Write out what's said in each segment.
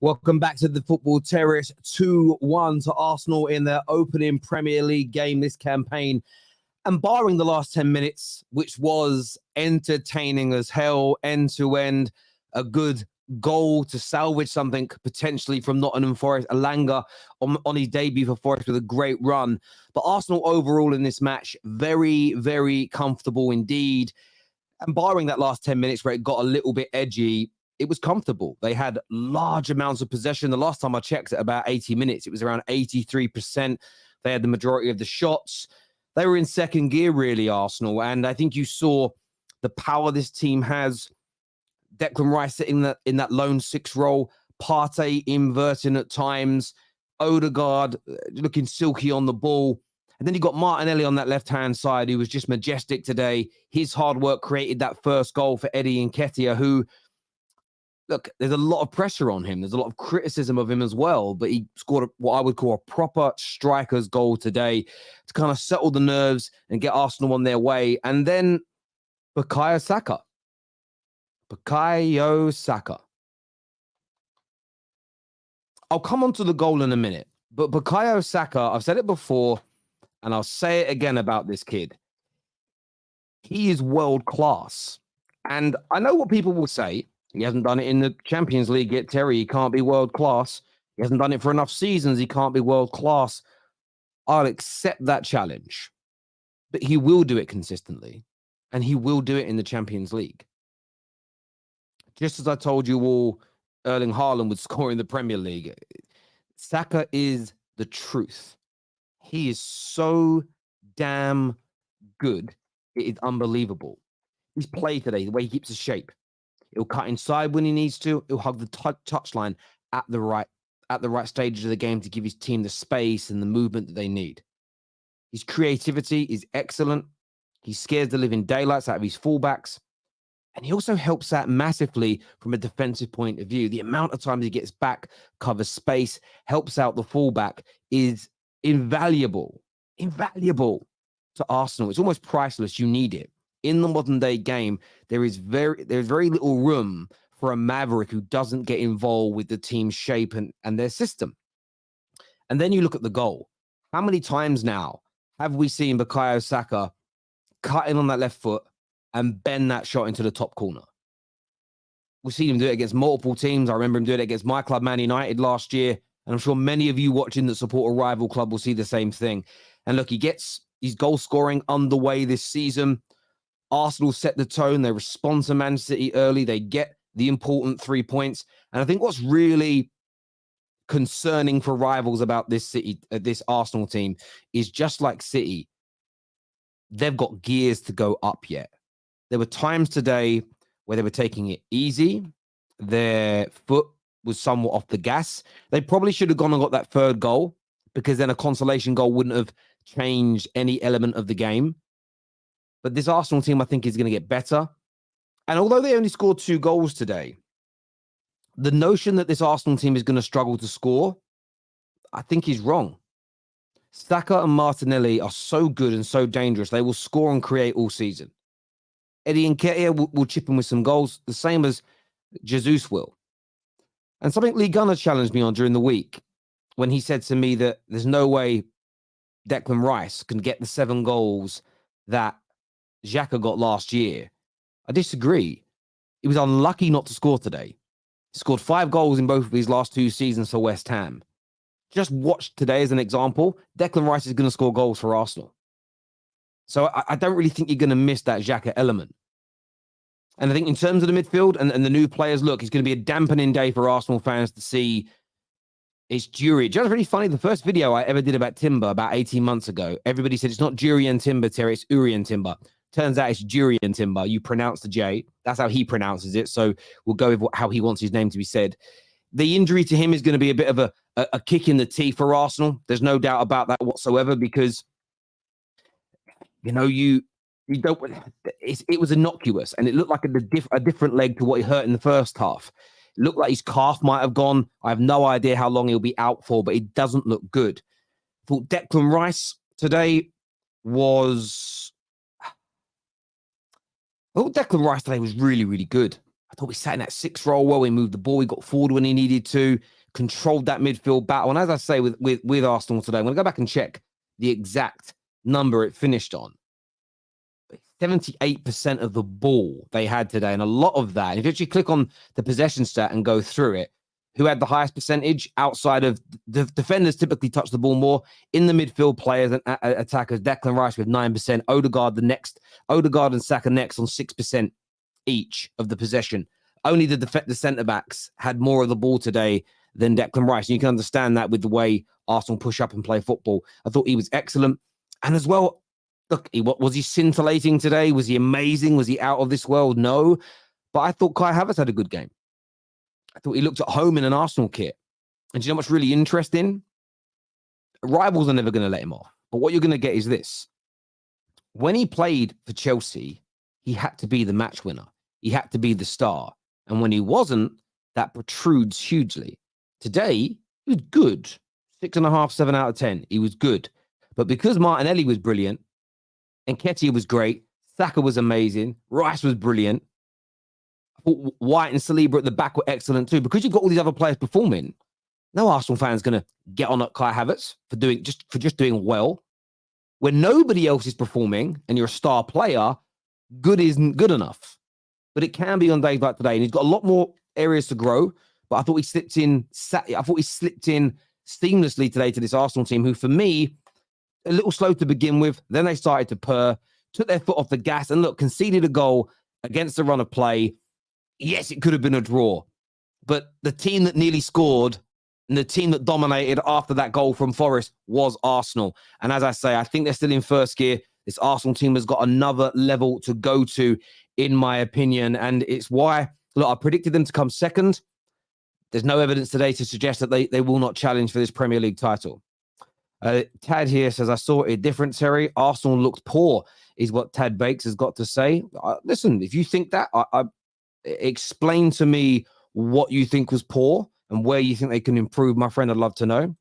Welcome back to the Football Terrace. 2-1 to Arsenal in their opening Premier League game this campaign. And barring the last 10 minutes, which was entertaining as hell, end-to-end, a good goal to salvage something potentially from Nottingham Forest, Alanga on his debut for Forest with a great run. But Arsenal overall in this match, very, very comfortable indeed. And barring that last 10 minutes where it got a little bit edgy, it was comfortable. They had large amounts of possession. The last time I checked at about 80 minutes, it was around 83%. They had the majority of the shots. They were in second gear, really, Arsenal. And I think you saw the power this team has. Declan Rice sitting in that lone six role, Partey inverting at times, Odegaard looking silky on the ball. And then you got Martinelli on that left-hand side, who was just majestic today. His hard work created that first goal for Eddie Nketiah, who, look, there's a lot of pressure on him. There's a lot of criticism of him as well, but he scored what I would call a proper striker's goal today to kind of settle the nerves and get Arsenal on their way. And then Bukayo Saka. I'll come on to the goal in a minute, but Bukayo Saka, I've said it before, and I'll say it again about this kid. He is world class. And I know what people will say. He hasn't done it in the Champions League yet, Terry. He can't be world class. He hasn't done it for enough seasons. He can't be world class. I'll accept that challenge. But he will do it consistently. And he will do it in the Champions League. Just as I told you all, Erling Haaland would score in the Premier League. Saka is the truth. He is so damn good. It is unbelievable. His play today, the way he keeps his shape. He'll cut inside when he needs to. He'll hug the touchline at the right stages of the game to give his team the space and the movement that they need. His creativity is excellent. He scares the living daylights out of his fullbacks. And he also helps out massively from a defensive point of view. The amount of times he gets back, covers space, helps out the fullback is invaluable. Invaluable to Arsenal. It's almost priceless. You need it. In the modern day game, there's very little room for a maverick who doesn't get involved with the team's shape and their system. And then you look at the goal. How many times now have we seen Bukayo Saka cut in on that left foot and bend that shot into the top corner? We've seen him do it against multiple teams. I remember him doing it against my club, Man United, last year. And I'm sure many of you watching that support a rival club will see the same thing. And look, he gets his goal scoring underway this season. Arsenal set the tone. They respond to Man City early. They get the important 3 points. And I think what's really concerning for rivals about this Arsenal team is just like City, they've got gears to go up yet. There were times today where they were taking it easy. Their foot was somewhat off the gas. They probably should have gone and got that third goal, because then a consolation goal wouldn't have changed any element of the game. But this Arsenal team, I think, is going to get better. And although they only scored 2 goals today, the notion that this Arsenal team is going to struggle to score, I think is wrong. Saka and Martinelli are so good and so dangerous. They will score and create all season. Eddie Nketiah will chip in with some goals, the same as Jesus will. And something Lee Gunner challenged me on during the week when he said to me that there's no way Declan Rice can get the 7 goals that Xhaka got last year. I disagree. He was unlucky not to score today. He scored 5 goals in both of his last 2 seasons for West Ham. Just watch today as an example. Declan Rice is going to score goals for Arsenal. So I don't really think you're going to miss that Xhaka element. And I think in terms of the midfield and the new players, look, it's going to be a dampening day for Arsenal fans to see it's Jury. Just really funny, the first video I ever did about Timber about 18 months ago, everybody said it's not Jury and Timber, Terry, it's Uri and Timber. Turns out it's Jury and Timber. You pronounce the J. That's how he pronounces it. So we'll go with how he wants his name to be said. The injury to him is going to be a bit of a kick in the teeth for Arsenal. There's no doubt about that whatsoever, because, you know, you don't. It was innocuous, and it looked like a different leg to what he hurt in the first half. It looked like his calf might have gone. I have no idea how long he'll be out for, but it doesn't look good. I thought Declan Rice today was... Declan Rice today was really, really good. I thought we sat in that 6 role well. We moved the ball. We got forward when he needed to, controlled that midfield battle. And as I say with Arsenal today, I'm going to go back and check the exact number it finished on. 78% of the ball they had today. And a lot of that, and if you actually click on the possession stat and go through it, who had the highest percentage outside of the defenders typically touch the ball more in the midfield players and attackers. Declan Rice with 9%, Odegaard and Saka next on 6% each of the possession. Only the centre-backs had more of the ball today than Declan Rice. And you can understand that with the way Arsenal push up and play football. I thought he was excellent. And as well, look, was he scintillating today? Was he amazing? Was he out of this world? No. But I thought Kai Havertz had a good game. I thought he looked at home in an Arsenal kit. And do you know what's really interesting? Rivals are never going to let him off. But what you're going to get is this. When he played for Chelsea, he had to be the match winner. He had to be the star. And when he wasn't, that protrudes hugely. Today, he was good. 6.5, 7 out of 10. He was good. But because Martinelli was brilliant, Nketiah was great, Saka was amazing, Rice was brilliant, White and Saliba at the back were excellent too. Because you've got all these other players performing, no Arsenal fan's going to get on at Kai Havertz for just doing well. When nobody else is performing and you're a star player, good isn't good enough. But it can be on days like today, and he's got a lot more areas to grow. But I thought he slipped in seamlessly today to this Arsenal team, who for me, a little slow to begin with. Then they started to purr, took their foot off the gas, and look, conceded a goal against the run of play. Yes, it could have been a draw, but the team that nearly scored and the team that dominated after that goal from Forest was Arsenal. And as I say, I think they're still in first gear. This Arsenal team has got another level to go to, in my opinion. And it's why, look, I predicted them to come second. There's no evidence today to suggest that they will not challenge for this Premier League title. Tad here says, I saw it different, Terry. Arsenal looked poor, is what Tad Bakes has got to say. Listen, if you think that, explain to me what you think was poor and where you think they can improve, my friend. I'd love to know.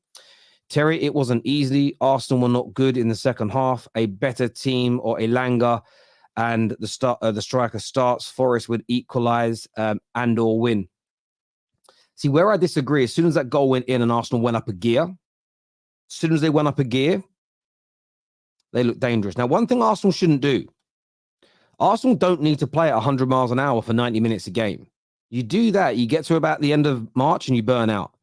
Terry, it wasn't easy. Arsenal were not good in the second half. A better team or Elanga and the striker starts, Forest would equalize and or win. See, where I disagree, as soon as that goal went in and Arsenal went up a gear, as soon as they went up a gear, they look dangerous. Now, one thing Arsenal shouldn't do, Arsenal don't need to play at 100 miles an hour for 90 minutes a game. You do that, you get to about the end of March and you burn out.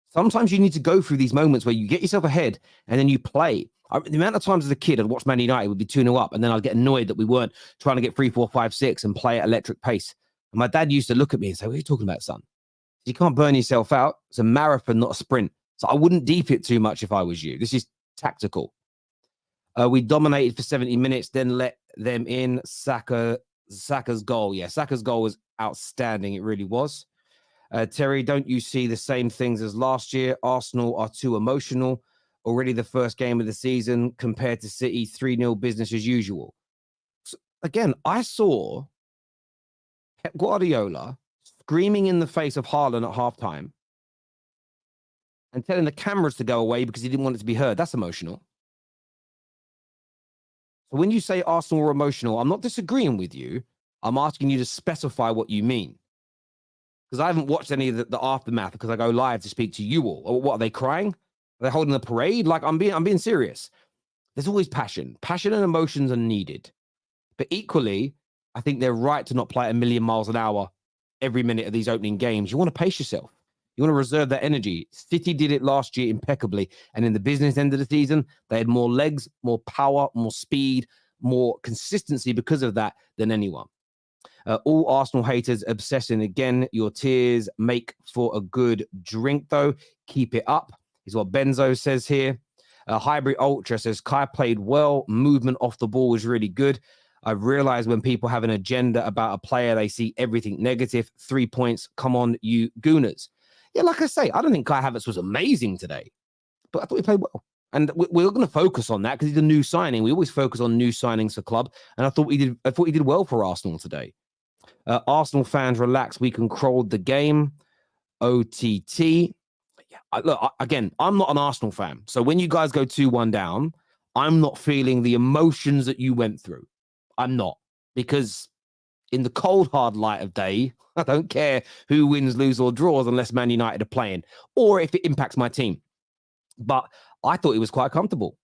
Sometimes you need to go through these moments where you get yourself ahead and then you play. The amount of times as a kid I'd watch Man United would be 2-0 up and then I'd get annoyed that we weren't trying to get 3, 4, 5, 6 and play at electric pace. And my dad used to look at me and say, what are you talking about, son? You can't burn yourself out. It's a marathon, not a sprint. So I wouldn't deep it too much if I was you. This is tactical. We dominated for 70 minutes, then let them in. Saka's goal. Yeah, Saka's goal was outstanding. It really was. Terry, don't you see the same things as last year? Arsenal are too emotional. Already the first game of the season compared to City, 3-0 business as usual. So, again, I saw Pep Guardiola screaming in the face of Haaland at halftime and telling the cameras to go away because he didn't want it to be heard. That's emotional. So when you say Arsenal were emotional, I'm not disagreeing with you. I'm asking you to specify what you mean. Because I haven't watched any of the aftermath because I go live to speak to you all. Or what, are they crying? Are they holding a parade? Like, I'm being serious. There's always passion. Passion and emotions are needed. But equally, I think they're right to not play at 1,000,000 miles an hour every minute of these opening games. You want to pace yourself. You want to reserve that energy. City did it last year impeccably. And in the business end of the season, they had more legs, more power, more speed, more consistency because of that than anyone. All Arsenal haters obsessing again. Your tears make for a good drink, though. Keep it up, is what Benzo says here. Hybrid Ultra says, Kai played well. Movement off the ball was really good. I've realized when people have an agenda about a player, they see everything negative. 3 points. Come on, you gooners. Yeah, like I say, I don't think Kai Havertz was amazing today, but I thought he played well. And we're going to focus on that because he's a new signing. We always focus on new signings for club. And I thought he did well for Arsenal today. Arsenal fans, relax. We controlled the game. OTT. Look, again, I'm not an Arsenal fan. So when you guys go 2-1 down, I'm not feeling the emotions that you went through. I'm not. Because in the cold, hard light of day, I don't care who wins, lose, or draws unless Man United are playing or if it impacts my team. But I thought it was quite comfortable.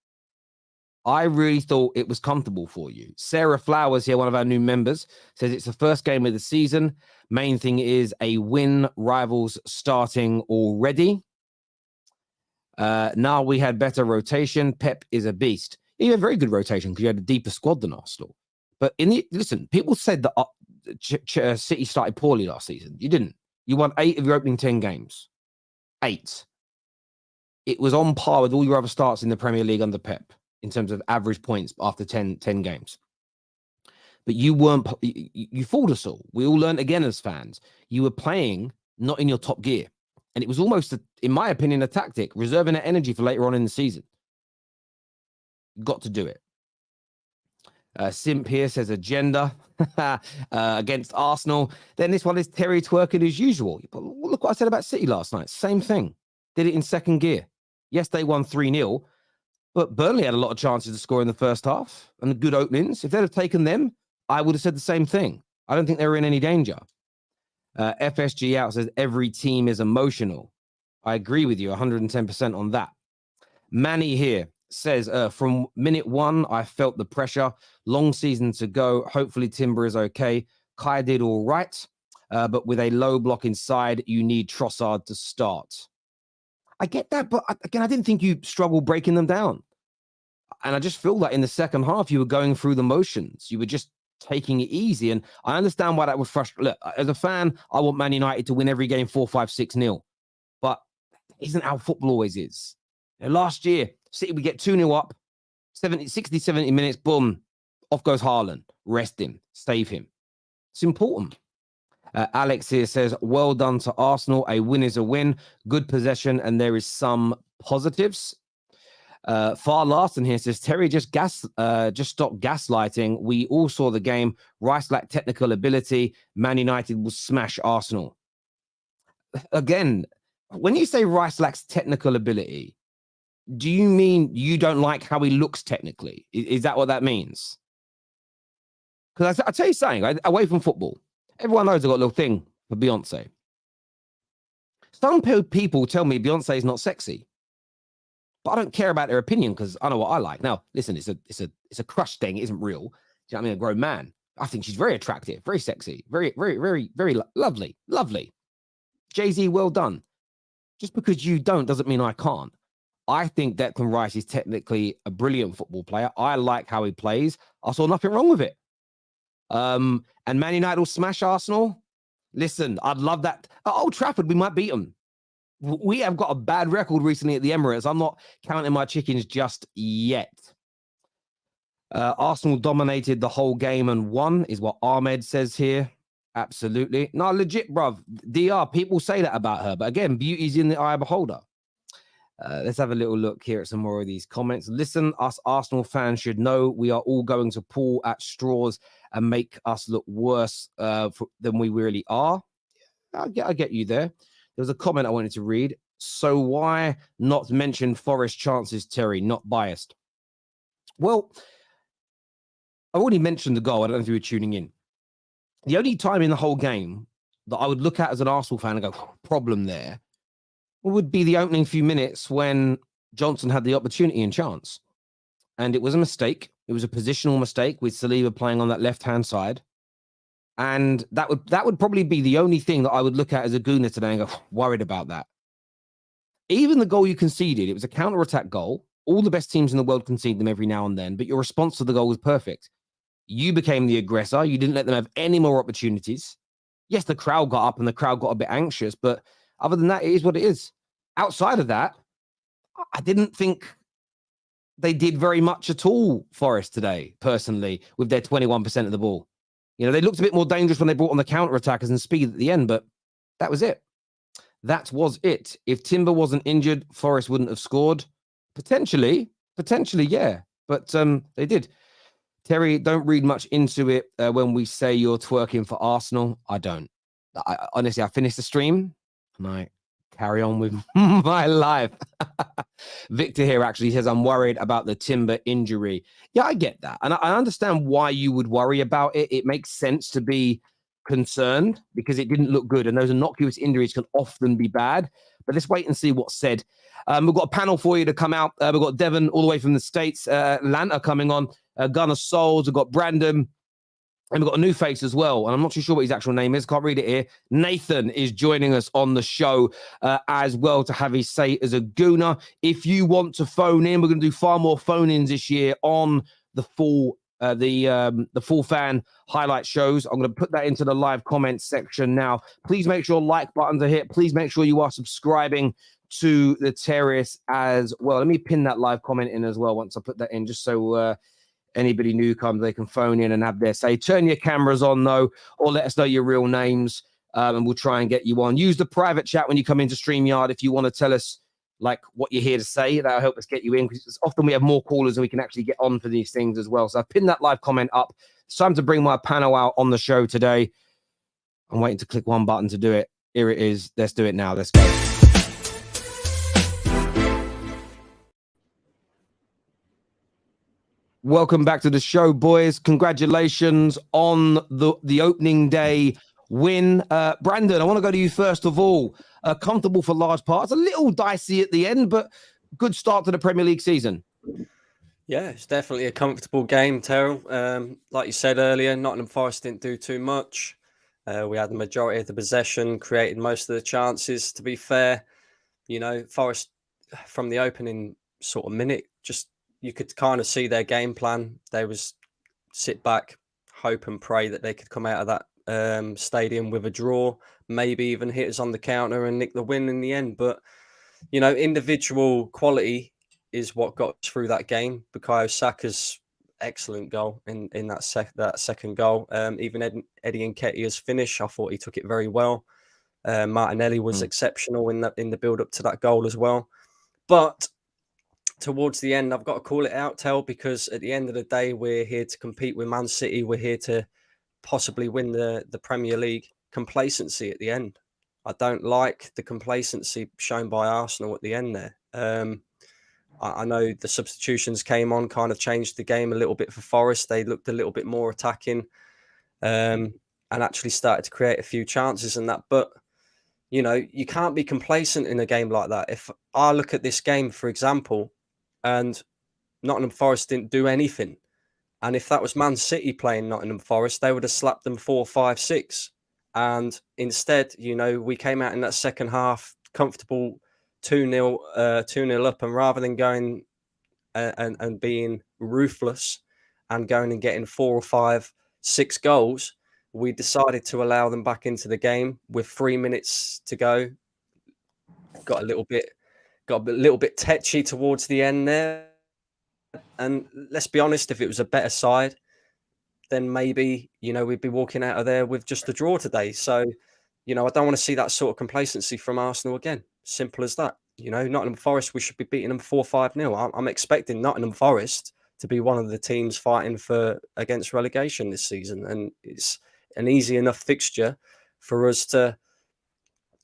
I really thought it was comfortable for you. Sarah Flowers here, one of our new members, says it's the first game of the season. Main thing is a win, rivals starting already. Now we had better rotation. Pep is a beast. He had very good rotation because you had a deeper squad than Arsenal. But listen, people said that City started poorly last season. You didn't. You won 8 of your opening 10 games. 8. It was on par with all your other starts in the Premier League under Pep in terms of average points after 10 games. But you weren't, you fooled us all. We all learned again as fans. You were playing not in your top gear. And it was almost, in my opinion, a tactic, reserving that energy for later on in the season. Got to do it. Simp here says agenda against Arsenal. Then this one is Terry twerking as usual. But look what I said about City last night. Same thing. Did it in second gear. Yes, they won 3-0. But Burnley had a lot of chances to score in the first half and good openings. If they'd have taken them, I would have said the same thing. I don't think they were in any danger. FSG out says every team is emotional. I agree with you 110% on that. Manny here says, from minute 1, I felt the pressure. Long season to go. Hopefully Timber is okay. Kai did all right. But with a low block inside, you need Trossard to start. I get that, but again, I didn't think you struggled breaking them down. And I just feel that in the second half, you were going through the motions. You were just taking it easy. And I understand why that was frustrating. Look, as a fan, I want Man United to win every game 4-5-6-0. But that isn't how football always is. You know, last year, City would get 2-0 up, 60, 70 minutes, boom, off goes Haaland. Rest him, save him. It's important. Alex here says, well done to Arsenal. A win is a win. Good possession, and there is some positives. Far Larson here says, Terry, just stop gaslighting. We all saw the game. Rice lacked technical ability. Man United will smash Arsenal. Again, when you say Rice lacks technical ability, do you mean you don't like how he looks technically? Is that what that means? Because I'll tell you something, away from football, everyone knows I've got a little thing for Beyonce. Some people tell me Beyonce is not sexy, but I don't care about their opinion because I know what I like. Now, listen, it's a crush thing. It isn't real. Do you know what I mean? A grown man. I think she's very attractive, very sexy, very, very, very, very lovely, lovely. Jay-Z, well done. Just because you don't doesn't mean I can't. I think Declan Rice is technically a brilliant football player. I like how he plays. I saw nothing wrong with it. And Man United will smash Arsenal. Listen, I'd love that. At Old Trafford, we might beat them. We have got a bad record recently at the Emirates. I'm not counting my chickens just yet. Arsenal dominated the whole game and won, is what Ahmed says here. Absolutely. No, legit, bruv. DR, people say that about her. But again, beauty's in the eye of the beholder. Let's have a little look here at some more of these comments. Listen, us Arsenal fans should know we are all going to pull at straws and make us look worse than we really are. I get you there. There was a comment I wanted to read. So why not mention Forest chances, Terry? Not biased. Well, I already mentioned the goal. I don't know if you were tuning in. The only time in the whole game that I would look at as an Arsenal fan and go, problem there, would be the opening few minutes when Johnson had the opportunity and chance. And it was a mistake. It was a positional mistake with Saliba playing on that left-hand side. And that would probably be the only thing that I would look at as a gooner today and go, worried about that. Even the goal you conceded, it was a counter-attack goal. All the best teams in the world concede them every now and then, but your response to the goal was perfect. You became the aggressor. You didn't let them have any more opportunities. Yes, the crowd got up and the crowd got a bit anxious, but other than that, it is what it is. Outside of that, I didn't think they did very much at all, Forest, today, personally, with their 21% of the ball. You know, they looked a bit more dangerous when they brought on the counter-attackers and speed at the end, but that was it. That was it. If Timber wasn't injured, Forest wouldn't have scored. Potentially, yeah. But they did. Terry, don't read much into it when we say you're twerking for Arsenal. I don't. Honestly, I finished the stream. and I carry on with my life. Victor here actually says, I'm worried about the Timber injury. Yeah, I get that. And I understand why you would worry about it. It makes sense to be concerned because it didn't look good. And those innocuous injuries can often be bad. But let's wait and see what's said. We've got a panel for you to come out. We've got Devon all the way from the States, Atlanta coming on, Gunner Souls. We've got Brandon. And we've got a new face as well. And I'm not too sure what his actual name is. Can't read it here. Nathan is joining us on the show as well to have his say as a gooner. If you want to phone in, we're going to do far more phone-ins this year on the full fan highlight shows. I'm going to put that into the live comments section now. Please make sure like buttons are hit. Please make sure you are subscribing to the Terrace as well. Let me pin that live comment in as well once I put that in, just so anybody new comes, they can phone in and have their say. Turn your cameras on, though, or let us know your real names, and we'll try and get you on. Use the private chat when you come into StreamYard if you want to tell us like what you're here to say. That'll help us get you in, because often we have more callers and we can actually get on for these things as well. So I've pinned that live comment up. It's time to bring my panel out on the show today. I'm waiting to click one button to do it. Here it is. Let's do it now. Let's go. Welcome back to the show, boys. Congratulations on the opening day win. Brandon, I want to go to you first of all. Comfortable for large parts, a little dicey at the end, but good start to the Premier League season. Yeah, it's definitely a comfortable game, Terrell. Like you said earlier, Nottingham Forest didn't do too much. We had the majority of the possession, created most of the chances. To be fair, you know, Forest from the opening sort of minute, just you could kind of see their game plan. They was sit back, hope and pray that they could come out of that stadium with a draw, maybe even hit us on the counter and nick the win in the end. But, you know, individual quality is what got us through that game. Bukayo Saka's excellent goal in that second goal. Even Eddie Nketiah's finish, I thought he took it very well. Martinelli was exceptional in the build up to that goal as well. But towards the end, I've got to call it out, Tel, because at the end of the day, we're here to compete with Man City. We're here to possibly win the Premier League. Complacency at the end. I don't like the complacency shown by Arsenal at the end there. I know the substitutions came on, kind of changed the game a little bit for Forest. They looked a little bit more attacking and actually started to create a few chances and that. But, you know, you can't be complacent in a game like that. If I look at this game, for example, and Nottingham Forest didn't do anything, and if that was Man City playing Nottingham Forest, they would have slapped them 4-5-6. And instead, you know, we came out in that second half comfortable 2-0 up, and rather than going and being ruthless and going and getting 4 or 5, 6 goals, we decided to allow them back into the game with 3 minutes to go. Got a little bit tetchy towards the end there. And let's be honest, if it was a better side, then maybe, you know, we'd be walking out of there with just a draw today. So, you know, I don't want to see that sort of complacency from Arsenal again. Simple as that. You know, Nottingham Forest, we should be beating them 4-5-0. I'm expecting Nottingham Forest to be one of the teams fighting against relegation this season. And it's an easy enough fixture for us to,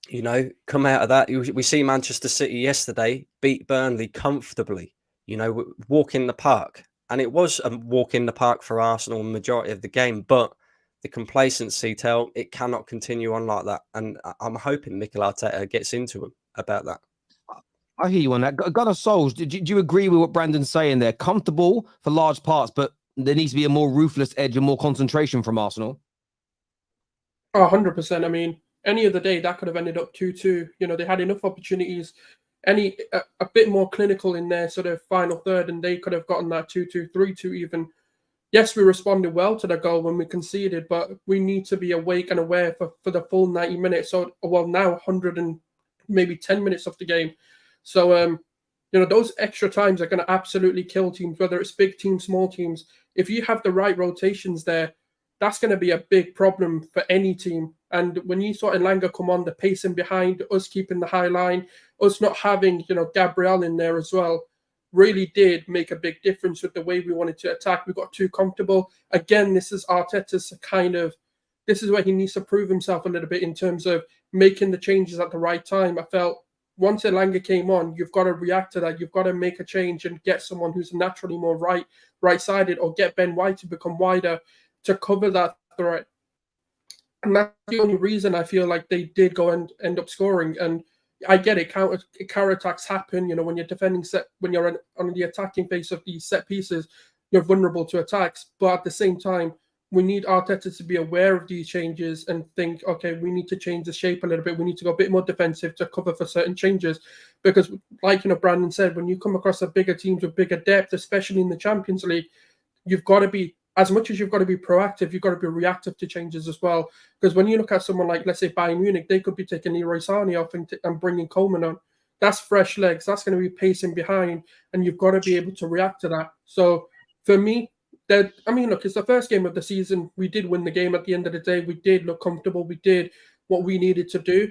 you know, come out of that. We see Manchester City yesterday beat Burnley comfortably, you know, walk in the park. And it was a walk in the park for Arsenal the majority of the game. But the complacency, it cannot continue on like that. And I'm hoping Mikel Arteta gets into him about that. I hear you on that. Gunner Souls, do you agree with what Brandon's saying there? Comfortable for large parts, but there needs to be a more ruthless edge and more concentration from Arsenal. 100%. I mean, any other day that could have ended up 2-2. You know, they had enough opportunities. A bit more clinical in their sort of final third, and they could have gotten that 2-2, 3-2 even. Yes, we responded well to the goal when we conceded, but we need to be awake and aware for the full 90 minutes. So, well, now 100 and maybe 10 minutes of the game. So, you know, those extra times are going to absolutely kill teams, whether it's big teams, small teams. If you have the right rotations there, that's going to be a big problem for any team. And when you saw Elanga come on, the pacing behind, us keeping the high line, us not having, you know, Gabriel in there as well, really did make a big difference with the way we wanted to attack. We got too comfortable. Again, this is Arteta's kind of this is where he needs to prove himself a little bit in terms of making the changes at the right time. I felt once Elanga came on, you've got to react to that. You've got to make a change and get someone who's naturally more right-sided, or get Ben White to become wider to cover that threat. And that's the only reason I feel like they did go and end up scoring. And I get it, counter attacks happen. You know, when you're defending when you're on the attacking phase of these set pieces, you're vulnerable to attacks. But at the same time, we need Arteta to be aware of these changes and think, okay, we need to change the shape a little bit. We need to go a bit more defensive to cover for certain changes. Because like, you know, Brandon said, when you come across a bigger teams with bigger depth, especially in the Champions League, you've got to be, as much as you've got to be proactive, you've got to be reactive to changes as well. Because when you look at someone like, let's say, Bayern Munich, they could be taking Leroy Sané off and bringing Coleman on. That's fresh legs. That's going to be pacing behind, and you've got to be able to react to that. So for me, look, it's the first game of the season. We did win the game at the end of the day. We did look comfortable. We did what we needed to do.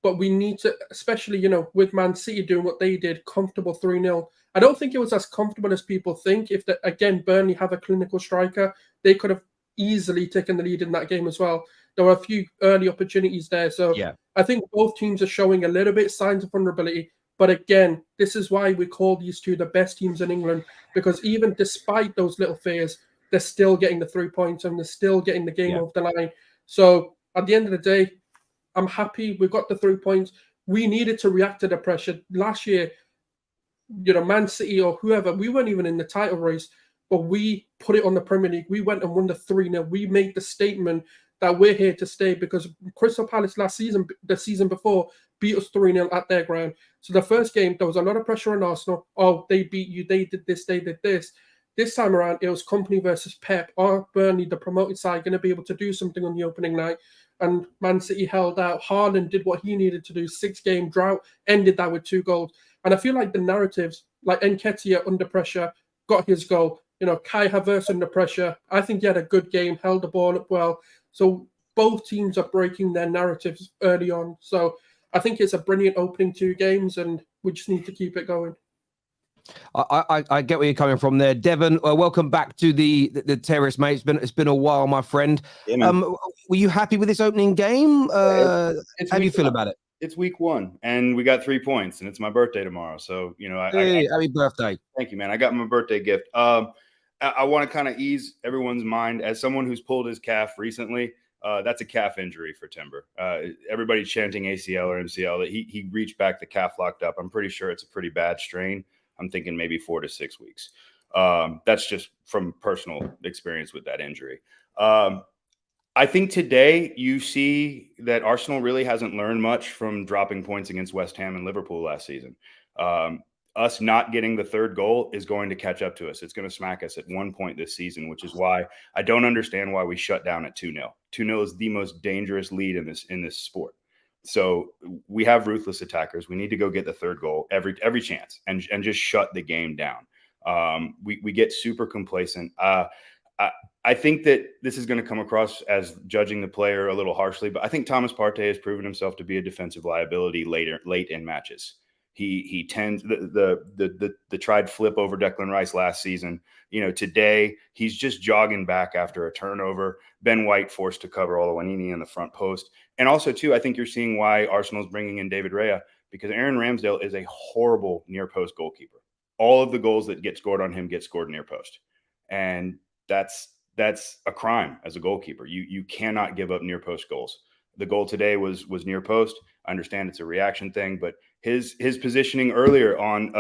But we need to, especially, you know, with Man City doing what they did, comfortable 3-0. I don't think it was as comfortable as people think. If, again, Burnley have a clinical striker, they could have easily taken the lead in that game as well. There were a few early opportunities there. So Yeah. I think both teams are showing a little bit signs of vulnerability. But again, this is why we call these two the best teams in England, because even despite those little fears, they're still getting the 3 points and they're still getting the game over the line. So at the end of the day, I'm happy we got the 3 points. We needed to react to the pressure. Last year, you know, Man City or whoever, we weren't even in the title race, but we put it on the Premier League. We went and won the 3-0. We made the statement that we're here to stay, because Crystal Palace last season, the season before, beat us 3-0 at their ground. So the first game, there was a lot of pressure on Arsenal. Oh, they beat you. They did this. They did this. This time around, it was Company versus Pep. Are Burnley, the promoted side, going to be able to do something on the opening night? And Man City held out. Haaland did what he needed to do. 6-game drought, ended that with 2 goals. And I feel like the narratives, like Nketiah under pressure, got his goal. You know, Kai Havertz under pressure. I think he had a good game, held the ball up well. So both teams are breaking their narratives early on. So I think it's a brilliant opening 2 games, and we just need to keep it going. I get where you're coming from there, Devon. Welcome back to the terrace, mate. It's been a while, my friend. Yeah, were you happy with this opening game? How do you feel about it? It's week 1, and we got 3 points, and it's my birthday tomorrow. So, you know, happy birthday! Thank you, man. I got my birthday gift. I want to kind of ease everyone's mind. As someone who's pulled his calf recently, that's a calf injury for Timber. Everybody's chanting ACL or MCL. That he reached back, the calf locked up. I'm pretty sure it's a pretty bad strain. I'm thinking maybe 4 to 6 weeks. That's just from personal experience with that injury. I think today you see that Arsenal really hasn't learned much from dropping points against West Ham and Liverpool last season. Us not getting the 3rd goal is going to catch up to us. It's going to smack us at one point this season, which is why I don't understand why we shut down at 2-0. 2-0 is the most dangerous lead in this sport. So we have ruthless attackers. We need to go get the 3rd goal every chance and just shut the game down. We get super complacent. I think that this is going to come across as judging the player a little harshly, but I think Thomas Partey has proven himself to be a defensive liability late in matches. He tends the tried flip over Declan Rice last season. You know, today he's just jogging back after a turnover. Ben White forced to cover Oluwanini in the front post. And also, too, I think you're seeing why Arsenal's bringing in David Raya, because Aaron Ramsdale is a horrible near post goalkeeper. All of the goals that get scored on him get scored near post. And that's a crime as a goalkeeper. You cannot give up near post goals. The goal today was near post. I understand it's a reaction thing, but his positioning earlier on,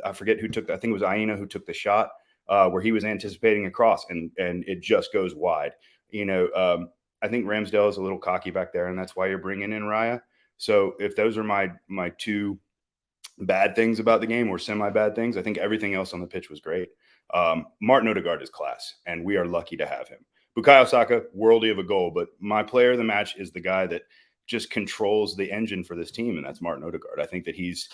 I forget who took, I think it was Aina who took the shot, where he was anticipating a cross and it just goes wide. You know, I think Ramsdale is a little cocky back there, and that's why you're bringing in Raya. So if those are my 2 bad things about the game, or semi-bad things, I think everything else on the pitch was great. Martin Odegaard is class, and we are lucky to have him. Bukayo Saka, worldy of a goal, but my player of the match is the guy that just controls the engine for this team, and that's Martin Odegaard. I think that he's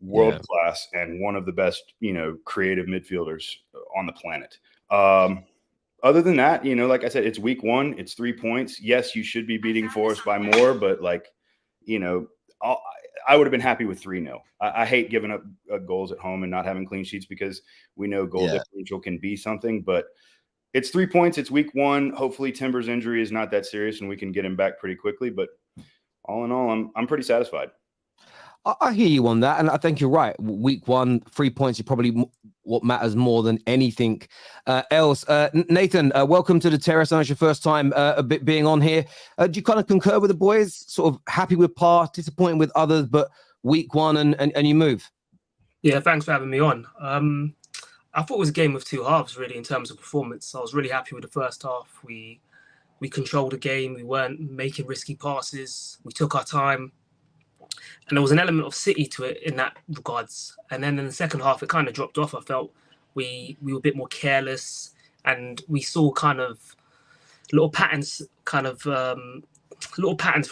world class and one of the best, you know, creative midfielders on the planet. Other than that, you know, like I said, it's week 1, it's 3 points. Yes, you should be beating Forest by more, but like, you know, I would have been happy with 3-0. I hate giving up goals at home and not having clean sheets, because we know goal differential can be something, but it's 3 points. It's week 1. Hopefully Timber's injury is not that serious and we can get him back pretty quickly. But all in all, I'm pretty satisfied. I hear you on that, and I think you're right. Week 1, 3 points is probably what matters more than anything else. Nathan, welcome to the terrace. I know it's your first time being on here. Do you kind of concur with the boys? Sort of happy with par, disappointed with others, but week 1 and you move? Yeah, thanks for having me on. I thought it was a game of two halves, really, in terms of performance. I was really happy with the first half. We controlled the game. We weren't making risky passes. We took our time. And there was an element of City to it in that regards. And then in the second half, it kind of dropped off. I felt we were a bit more careless, and we saw kind of little patterns from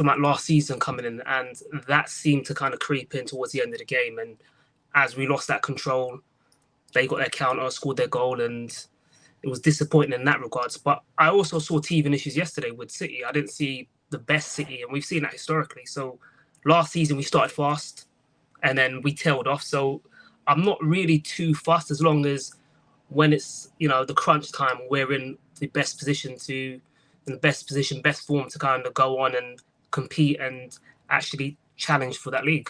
that last season coming in, and that seemed to kind of creep in towards the end of the game. And as we lost that control, they got their counter, scored their goal, and it was disappointing in that regards. But I also saw teething issues yesterday with City. I didn't see the best City, and we've seen that historically. So last season, we started fast and then we tailed off. So I'm not really too fussed as long as when it's, the crunch time, we're in the best position, best form to kind of go on and compete and actually challenge for that league.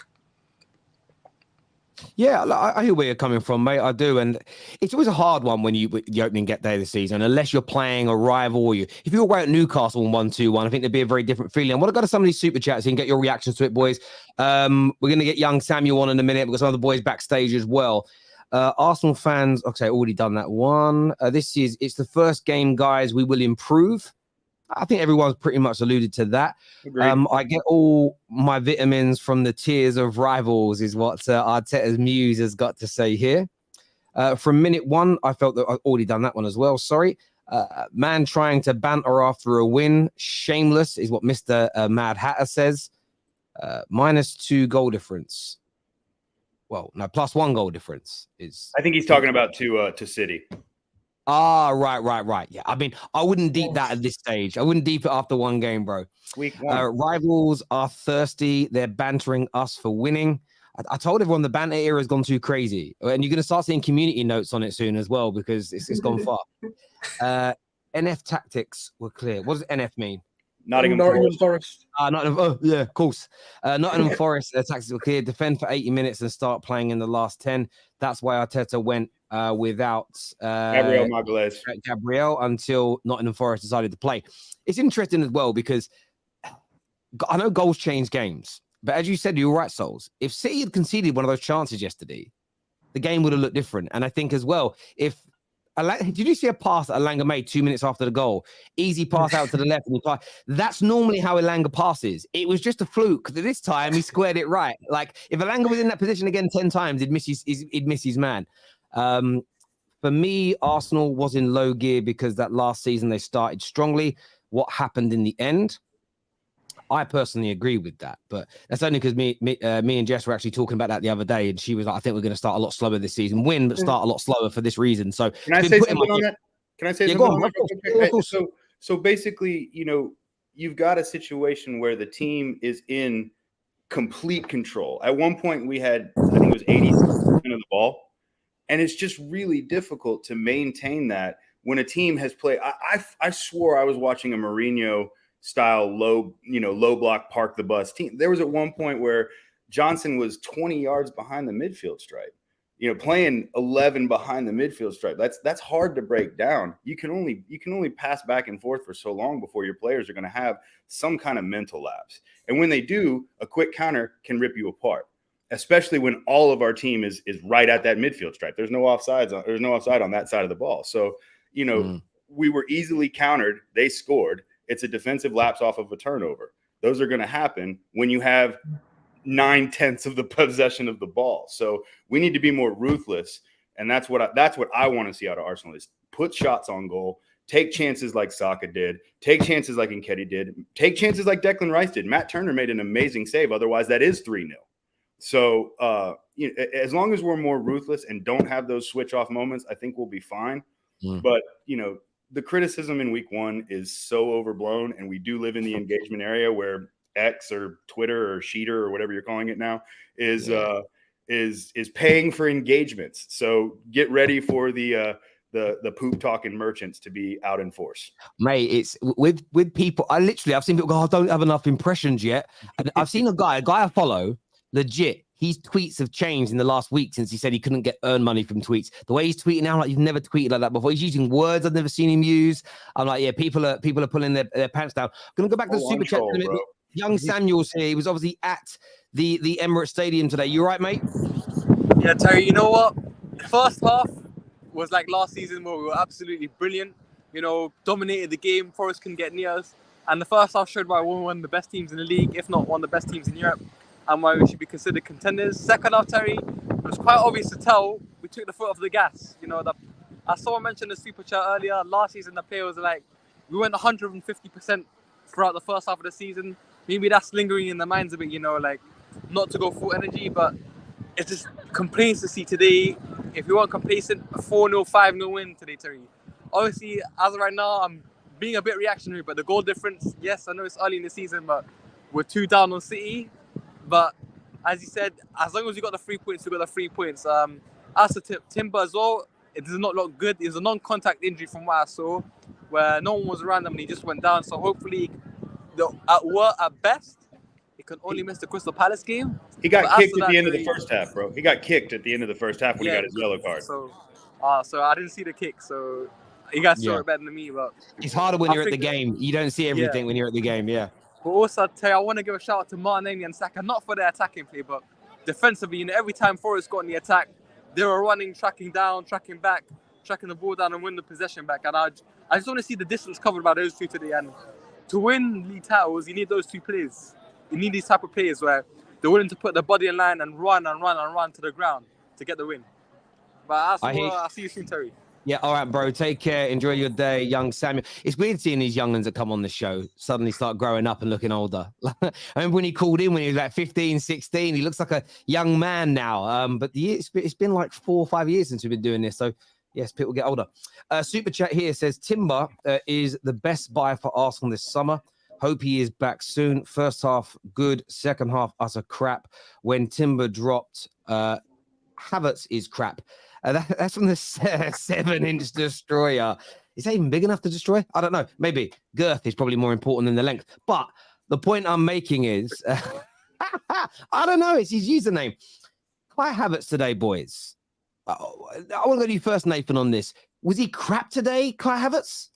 Yeah, I hear where you're coming from, mate. I do. And it's always a hard one when the opening day of the season, unless you're playing a rival. Or if you're away at Newcastle and 1-2-1, I think there'd be a very different feeling. I want to go to some of these super chats and get your reactions to it, boys. We're going to get young Samuel on in a minute. We've got some of the boys backstage as well. Arsenal fans, okay, already done that one. It's the first game, guys. We will improve. I think everyone's pretty much alluded to that. I get all my vitamins from the tears of rivals, is what Arteta's muse has got to say here. From minute 1, I felt that I've already done that one as well. Sorry. Man trying to banter after a win. Shameless is what Mr. Mad Hatter says. -2 goal difference. Well, no, +1 goal difference is. I think he's talking about to City. Right. Yeah, I mean, I wouldn't deep that at this stage. I wouldn't deep it after one game, bro. Week 1. Rivals are thirsty. They're bantering us for winning. I told everyone the banter era has gone too crazy, and you're going to start seeing community notes on it soon as well because it's gone far. NF tactics were clear. What does NF mean? Nottingham Forest. Yeah, of course. Nottingham Forest tactics were clear. Defend for 80 minutes and start playing in the last 10. That's why Arteta went without Gabriel Magalhaes. Gabriel until Nottingham Forest decided to play. It's interesting as well because I know goals change games, but as you said, you're right, Souls. If City had conceded one of those chances yesterday, the game would have looked different. And I think as well, did you see a pass that Elanga made 2 minutes after the goal? Easy pass out to the left. That's normally how Elanga passes. It was just a fluke. This time he squared it right. Like if Elanga was in that position again 10 times, he'd miss his man. For me, Arsenal was in low gear because that last season they started strongly. What happened in the end? I personally agree with that, but that's only because me and Jess were actually talking about that the other day, and she was like, "I think we're going to start a lot slower this season, win, but start a lot slower for this reason." So, can I say something on that? Can I say something on that? So basically, you've got a situation where the team is in complete control. At one point, we had, I think it was 80% of the ball, and it's just really difficult to maintain that when a team has played. I swore I was watching a Mourinho style low block, park the bus team. There was at one point where Johnson was 20 yards behind the midfield stripe, playing 11 behind the midfield stripe. That's hard to break down. You can only pass back and forth for so long before your players are going to have some kind of mental lapse. And when they do, a quick counter can rip you apart, especially when all of our team is right at that midfield stripe. There's no offside on that side of the ball. So, we were easily countered. They scored. It's a defensive lapse off of a turnover. Those are going to happen when you have 9/10 of the possession of the ball. So we need to be more ruthless, and that's what I want to see out of Arsenal is put shots on goal, take chances like Saka did, take chances like Nketiah did, take chances like Declan Rice did. Matt Turner made an amazing save. Otherwise, that is 3-0. So as long as we're more ruthless and don't have those switch off moments, I think we'll be fine. But the criticism in week 1 is so overblown, and we do live in the engagement area where X or Twitter or Sheeter or whatever you're calling it now is paying for engagements. So get ready for the the poop talking merchants to be out in force. Mate, it's with people. I've seen people go, I don't have enough impressions yet. And I've seen a guy I follow, legit. His tweets have changed in the last week since he said he couldn't earn money from tweets. The way he's tweeting now, like, you've never tweeted like that before. He's using words I've never seen him use. I'm like, yeah, people are pulling their pants down. I'm gonna go back to the super chat in a minute. Young Samuel's here. He was obviously at the Emirates Stadium today. You right, mate? Yeah, Terry, you know what? The first half was like last season where we were absolutely brilliant. You know, dominated the game. Forest couldn't get near us. And the first half showed why we were one of the best teams in the league, if not one of the best teams in Europe, and why we should be considered contenders. Second half, Terry, it was quite obvious to tell we took the foot off the gas. You know, as someone mentioned the super chat earlier, last season the player was like, we went 150% throughout the first half of the season. Maybe that's lingering in the minds a bit, you know, like not to go full energy, but it's just complacency today. If you weren't complacent, a 4-0, 5-0 win today, Terry. Obviously, as of right now, I'm being a bit reactionary, but the goal difference, yes, I know it's early in the season, but we're 2 down on City. But as you said, as long as you got the 3 points, you got the 3 points. As to Timber as well, it does not look good. It was a non-contact injury from what I saw, where no one was around him and he just went down. So hopefully, at best, he can only miss the Crystal Palace game. He got kicked at the end of the first half, bro. He got kicked at the end of the first half when he got his yellow card. So I didn't see the kick. So you guys saw it better than me, but it's harder when you're at the game. You don't see everything when you're at the game. Yeah. But also, I want to give a shout out to Martinelli and Saka, not for their attacking play, but defensively. You know, every time Forest got in the attack, they were running, tracking down, tracking back, tracking the ball down and win the possession back. And I just want to see the distance covered by those two today. And to win league titles, you need those two players. You need these type of players where they're willing to put the body in line and run to the ground to get the win. But I'll see you soon, Terry. Yeah, all right, bro. Take care. Enjoy your day, young Samuel. It's weird seeing these young'uns that come on the show suddenly start growing up and looking older. I remember when he called in when he was like 15, 16. He looks like a young man now. But it's been like 4 or 5 years since we've been doing this. So, yes, people get older. Super chat here says, Timber is the best buy for Arsenal this summer. Hope he is back soon. First half, good. Second half, utter crap. When Timber dropped, Havertz is crap. That's from the 7-inch destroyer. Is that even big enough to destroy? I don't know. Maybe girth is probably more important than the length. But the point I'm making is, I don't know. It's his username. Kai Havertz today, boys. I want to go to you first, Nathan, on this. Was he crap today, Kai Havertz?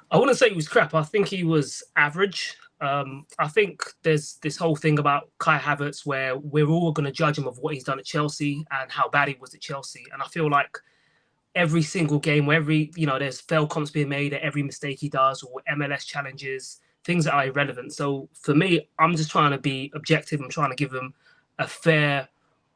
I wouldn't say he was crap. I think he was average. I think there's this whole thing about Kai Havertz where we're all going to judge him of what he's done at Chelsea and how bad he was at Chelsea. And I feel like every single game, where there's fail comps being made at every mistake he does, or MLS challenges, things that are irrelevant. So for me, I'm just trying to be objective. I'm trying to give him a fair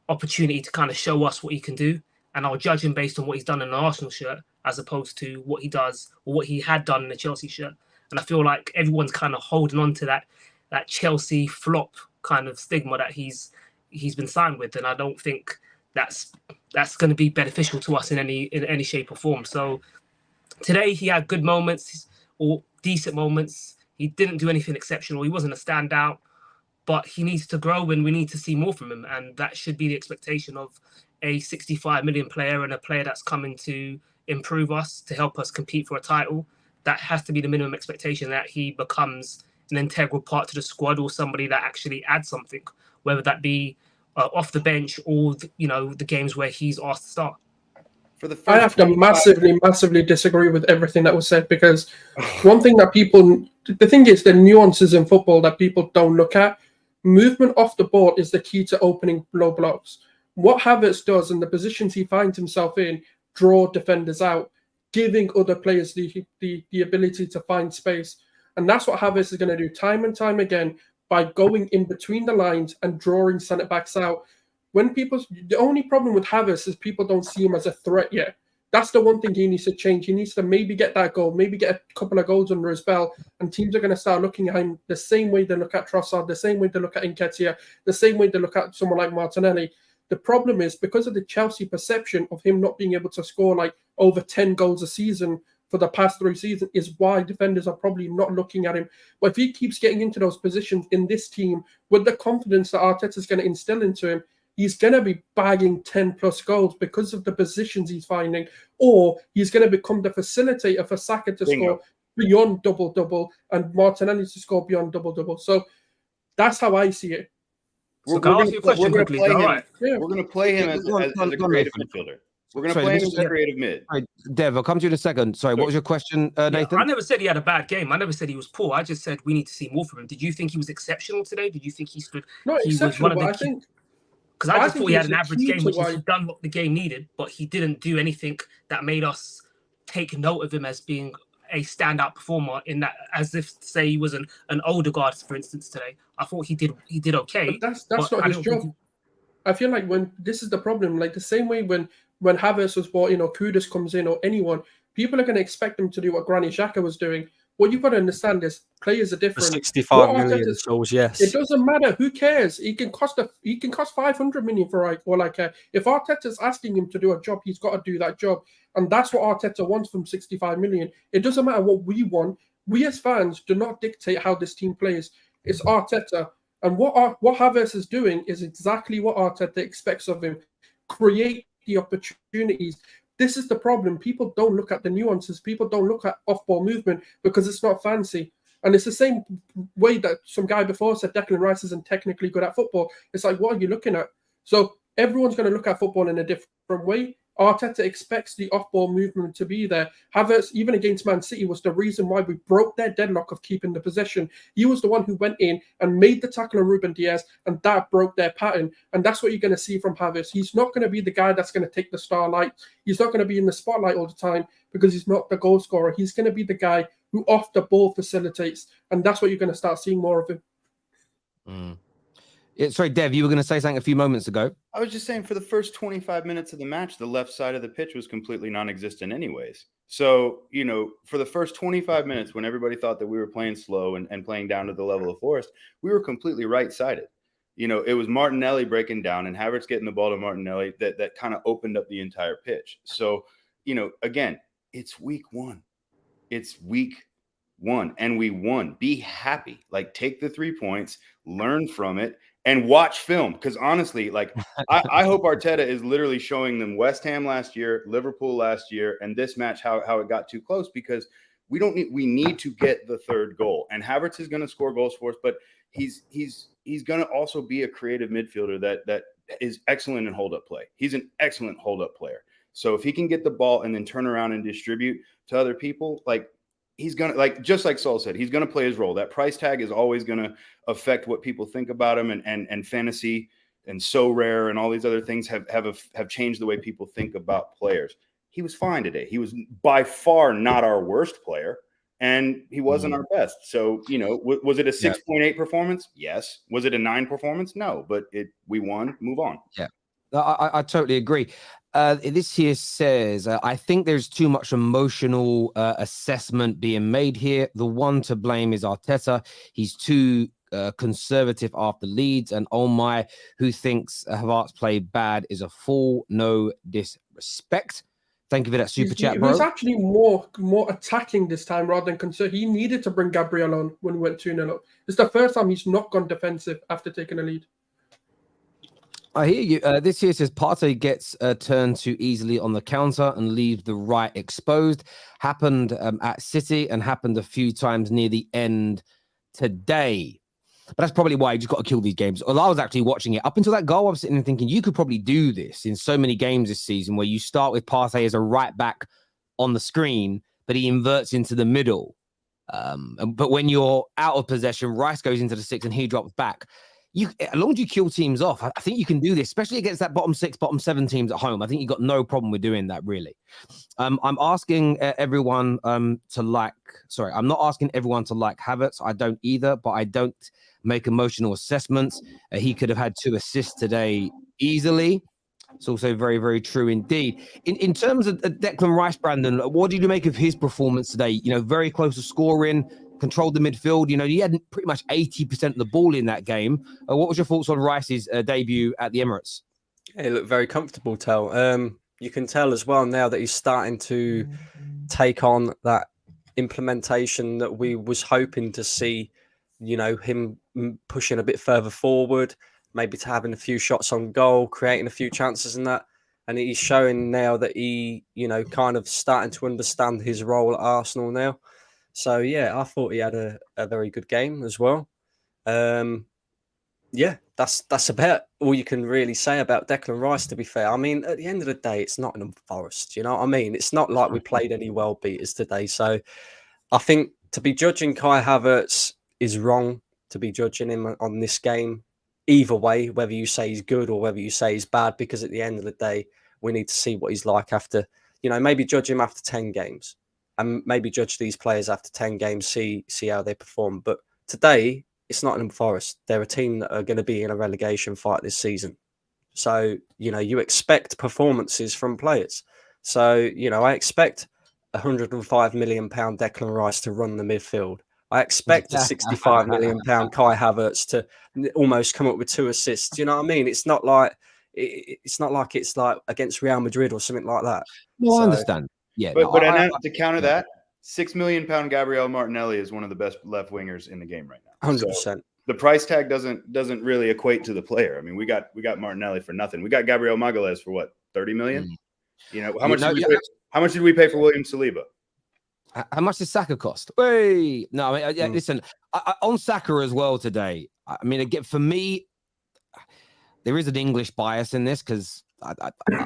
opportunity to kind of show us what he can do. And I'll judge him based on what he's done in an Arsenal shirt as opposed to what he does or what he had done in a Chelsea shirt. And I feel like everyone's kind of holding on to that Chelsea flop kind of stigma that he's been signed with, and I don't think that's going to be beneficial to us in any shape or form. So today he had good moments or decent moments. He didn't do anything exceptional. He wasn't a standout, but he needs to grow, and we need to see more from him. And that should be the expectation of a 65 million player and a player that's coming to improve us, to help us compete for a title. That has to be the minimum expectation, that he becomes an integral part to the squad or somebody that actually adds something, whether that be off the bench or the games where he's asked to start. I have to massively disagree with everything that was said, because one thing that the thing is the nuances in football that people don't look at. Movement off the ball is the key to opening low blocks. What Havertz does and the positions he finds himself in draw defenders out, giving other players the ability to find space. And that's what Havertz is going to do time and time again by going in between the lines and drawing centre-backs out. The only problem with Havertz is people don't see him as a threat yet. That's the one thing he needs to change. He needs to maybe get that goal, maybe get a couple of goals under his belt, and teams are going to start looking at him the same way they look at Trossard, the same way they look at Nketiah, the same way they look at someone like Martinelli. The problem is, because of the Chelsea perception of him not being able to score like over 10 goals a season for the past 3 seasons, is why defenders are probably not looking at him. But if he keeps getting into those positions in this team with the confidence that Arteta is going to instill into him, he's going to be bagging 10 plus goals because of the positions he's finding, or he's going to become the facilitator for Saka to score beyond double-double and Martinelli to score beyond double-double. So that's how I see it. So can I ask you a question quickly? All right. We're going to play him as a creative midfielder. We're going to play him as a creative mid. Right, Dev, I'll come to you in a second. Sorry, what was your question, Nathan? I never said he had a bad game. I never said he was poor. I just said we need to see more from him. Did you think he was exceptional today? Did you think he stood? Not exceptional, but I think... Because I just thought he had an average game, which is he's done what the game needed, but he didn't do anything that made us take note of him as being a standout performer in that, as if say he was an older guard, for instance, today. I thought he did okay. But that's not his job. I feel like when this is the problem, like the same way when Havertz was brought in or Kudus comes in or anyone, people are going to expect them to do what Granit Xhaka was doing. What you've got to understand is players are different. 65 million souls, yes. It doesn't matter. Who cares? He can cost 500 million for all I care. If Arteta's asking him to do a job, he's got to do that job. And that's what Arteta wants from 65 million. It doesn't matter what we want. We as fans do not dictate how this team plays. It's Arteta. And what Havertz is doing is exactly what Arteta expects of him. Create the opportunities. This is the problem. People don't look at the nuances. People don't look at off-ball movement because it's not fancy. And it's the same way that some guy before said Declan Rice isn't technically good at football. It's like, what are you looking at? So everyone's going to look at football in a different way. Arteta expects the off-ball movement to be there. Havertz, even against Man City, was the reason why we broke their deadlock of keeping the possession. He was the one who went in and made the tackle on Ruben Diaz, and that broke their pattern. And that's what you're going to see from Havertz. He's not going to be the guy that's going to take the starlight. He's not going to be in the spotlight all the time because he's not the goal scorer. He's going to be the guy who off the ball facilitates, and that's what you're going to start seeing more of him. Sorry, Dev, you were going to say something a few moments ago. I was just saying for the first 25 minutes of the match, the left side of the pitch was completely non-existent anyways. So, for the first 25 minutes when everybody thought that we were playing slow and playing down to the level of Forest, we were completely right-sided. It was Martinelli breaking down and Havertz getting the ball to Martinelli that kind of opened up the entire pitch. So, again, it's week one. It's week one and we won. Be happy. Like, take the 3 points, learn from it, and watch film. Because honestly, like, I hope Arteta is literally showing them West Ham last year, Liverpool last year, and this match how it got too close, because we need to get the third goal. And Havertz is going to score goals for us, but he's going to also be a creative midfielder that is excellent in hold-up play. He's an excellent hold-up player. So if he can get the ball and then turn around and distribute to other people, like, he's going to, like, just like Saul said, he's going to play his role. That price tag is always going to affect what people think about him, and fantasy and so rare and all these other things have changed the way people think about players. He was fine today. He was by far not our worst player, and he wasn't our best. So, was it a 6.8 performance? Yes. Was it a 9 performance? No, but we won. Move on. Yeah. I totally agree. This here says, I think there's too much emotional assessment being made here. The one to blame is Arteta. He's too conservative after Leeds, and who thinks Havertz played bad is a fool. No disrespect. Thank you for that super chat, bro. He was actually more attacking this time rather than concerned. He needed to bring Gabriel on when we went 2-0 up. It's the first time he's not gone defensive after taking a lead. I hear you. This here says Partey gets turned too easily on the counter and leaves the right exposed. Happened at City and happened a few times near the end today. But that's probably why you just got to kill these games. Well, I was actually watching it. Up until that goal, I was sitting and thinking, you could probably do this in so many games this season where you start with Partey as a right back on the screen, but he inverts into the middle. But when you're out of possession, Rice goes into the 6 and he drops back. As long as you kill teams off, I think you can do this, especially against that bottom 6, bottom 7 teams at home. I think you've got no problem with doing that, really. I'm asking everyone to like... Sorry, I'm not asking everyone to like Havertz. I don't either, but I don't make emotional assessments. He could have had 2 assists today easily. It's also very, very true indeed. In terms of Declan Rice, Brandon, what did you make of his performance today? Very close to scoring, controlled the midfield. He had pretty much 80% of the ball in that game. What was your thoughts on Rice's debut at the Emirates? He looked very comfortable, Tel. You can tell as well now that he's starting to take on that implementation that we was hoping to see, him pushing a bit further forward, maybe to having a few shots on goal, creating a few chances and that. And he's showing now that he, kind of starting to understand his role at Arsenal now. So, yeah, I thought he had a very good game as well. Yeah, that's about all you can really say about Declan Rice, to be fair. I mean, at the end of the day, it's Nottingham Forest, you know what I mean? It's not like we played any world beaters today. So I think to be judging Kai Havertz is wrong, to be judging him on this game, either way, whether you say he's good or whether you say he's bad, because at the end of the day, we need to see what he's like after, maybe judge him after 10 games and maybe judge these players after 10 games, see how they perform. But today, it's Nottingham Forest. They're a team that are going to be in a relegation fight this season. So, you expect performances from players. So, I expect £105 million Declan Rice to run the midfield. I expect a £65 million Kai Havertz to almost come up with 2 assists. You know what I mean? It's not like it's like against Real Madrid or something like that. No, I understand. Yeah, but to counter that, £6 million Gabriel Martinelli is one of the best left wingers in the game right now. 100%. So the price tag doesn't really equate to the player. I mean, we got Martinelli for nothing. We got Gabriel Magalhaes for what, 30 million? How much did we pay for William Saliba? How much does Saka cost? Hey, no, I mean, listen, on Saka as well today. I mean, again, for me, there is an English bias in this because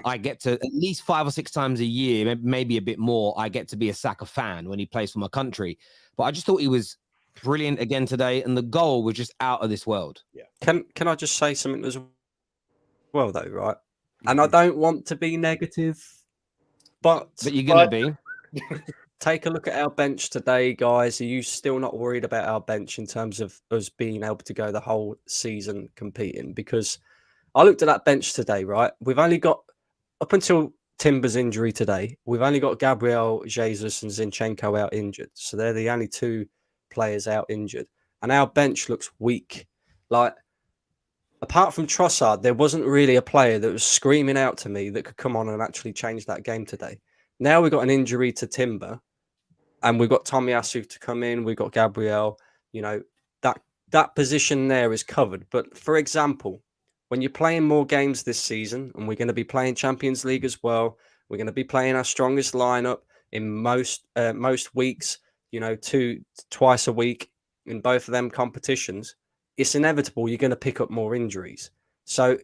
I get to at least 5 or 6 times a year, maybe a bit more. I get to be a Saka fan when he plays for my country. But I just thought he was brilliant again today, and the goal was just out of this world. Yeah. Can I just say something as well, though, right? And I don't want to be negative, but you're gonna be. Take a look at our bench today, guys. Are you still not worried about our bench in terms of us being able to go the whole season competing? Because I looked at that bench today, right? We've only got, up until Timber's injury today, we've only got Gabriel Jesus and Zinchenko out injured. So they're the only 2 players out injured. And our bench looks weak. Like, apart from Trossard, there wasn't really a player that was screaming out to me that could come on and actually change that game today. Now we've got an injury to Timber. And we've got Tomiyasu to come in. We've got Gabriel. That position there is covered. But for example, when you're playing more games this season, and we're going to be playing Champions League as well, we're going to be playing our strongest lineup in most weeks. Twice a week in both of them competitions. It's inevitable you're going to pick up more injuries. So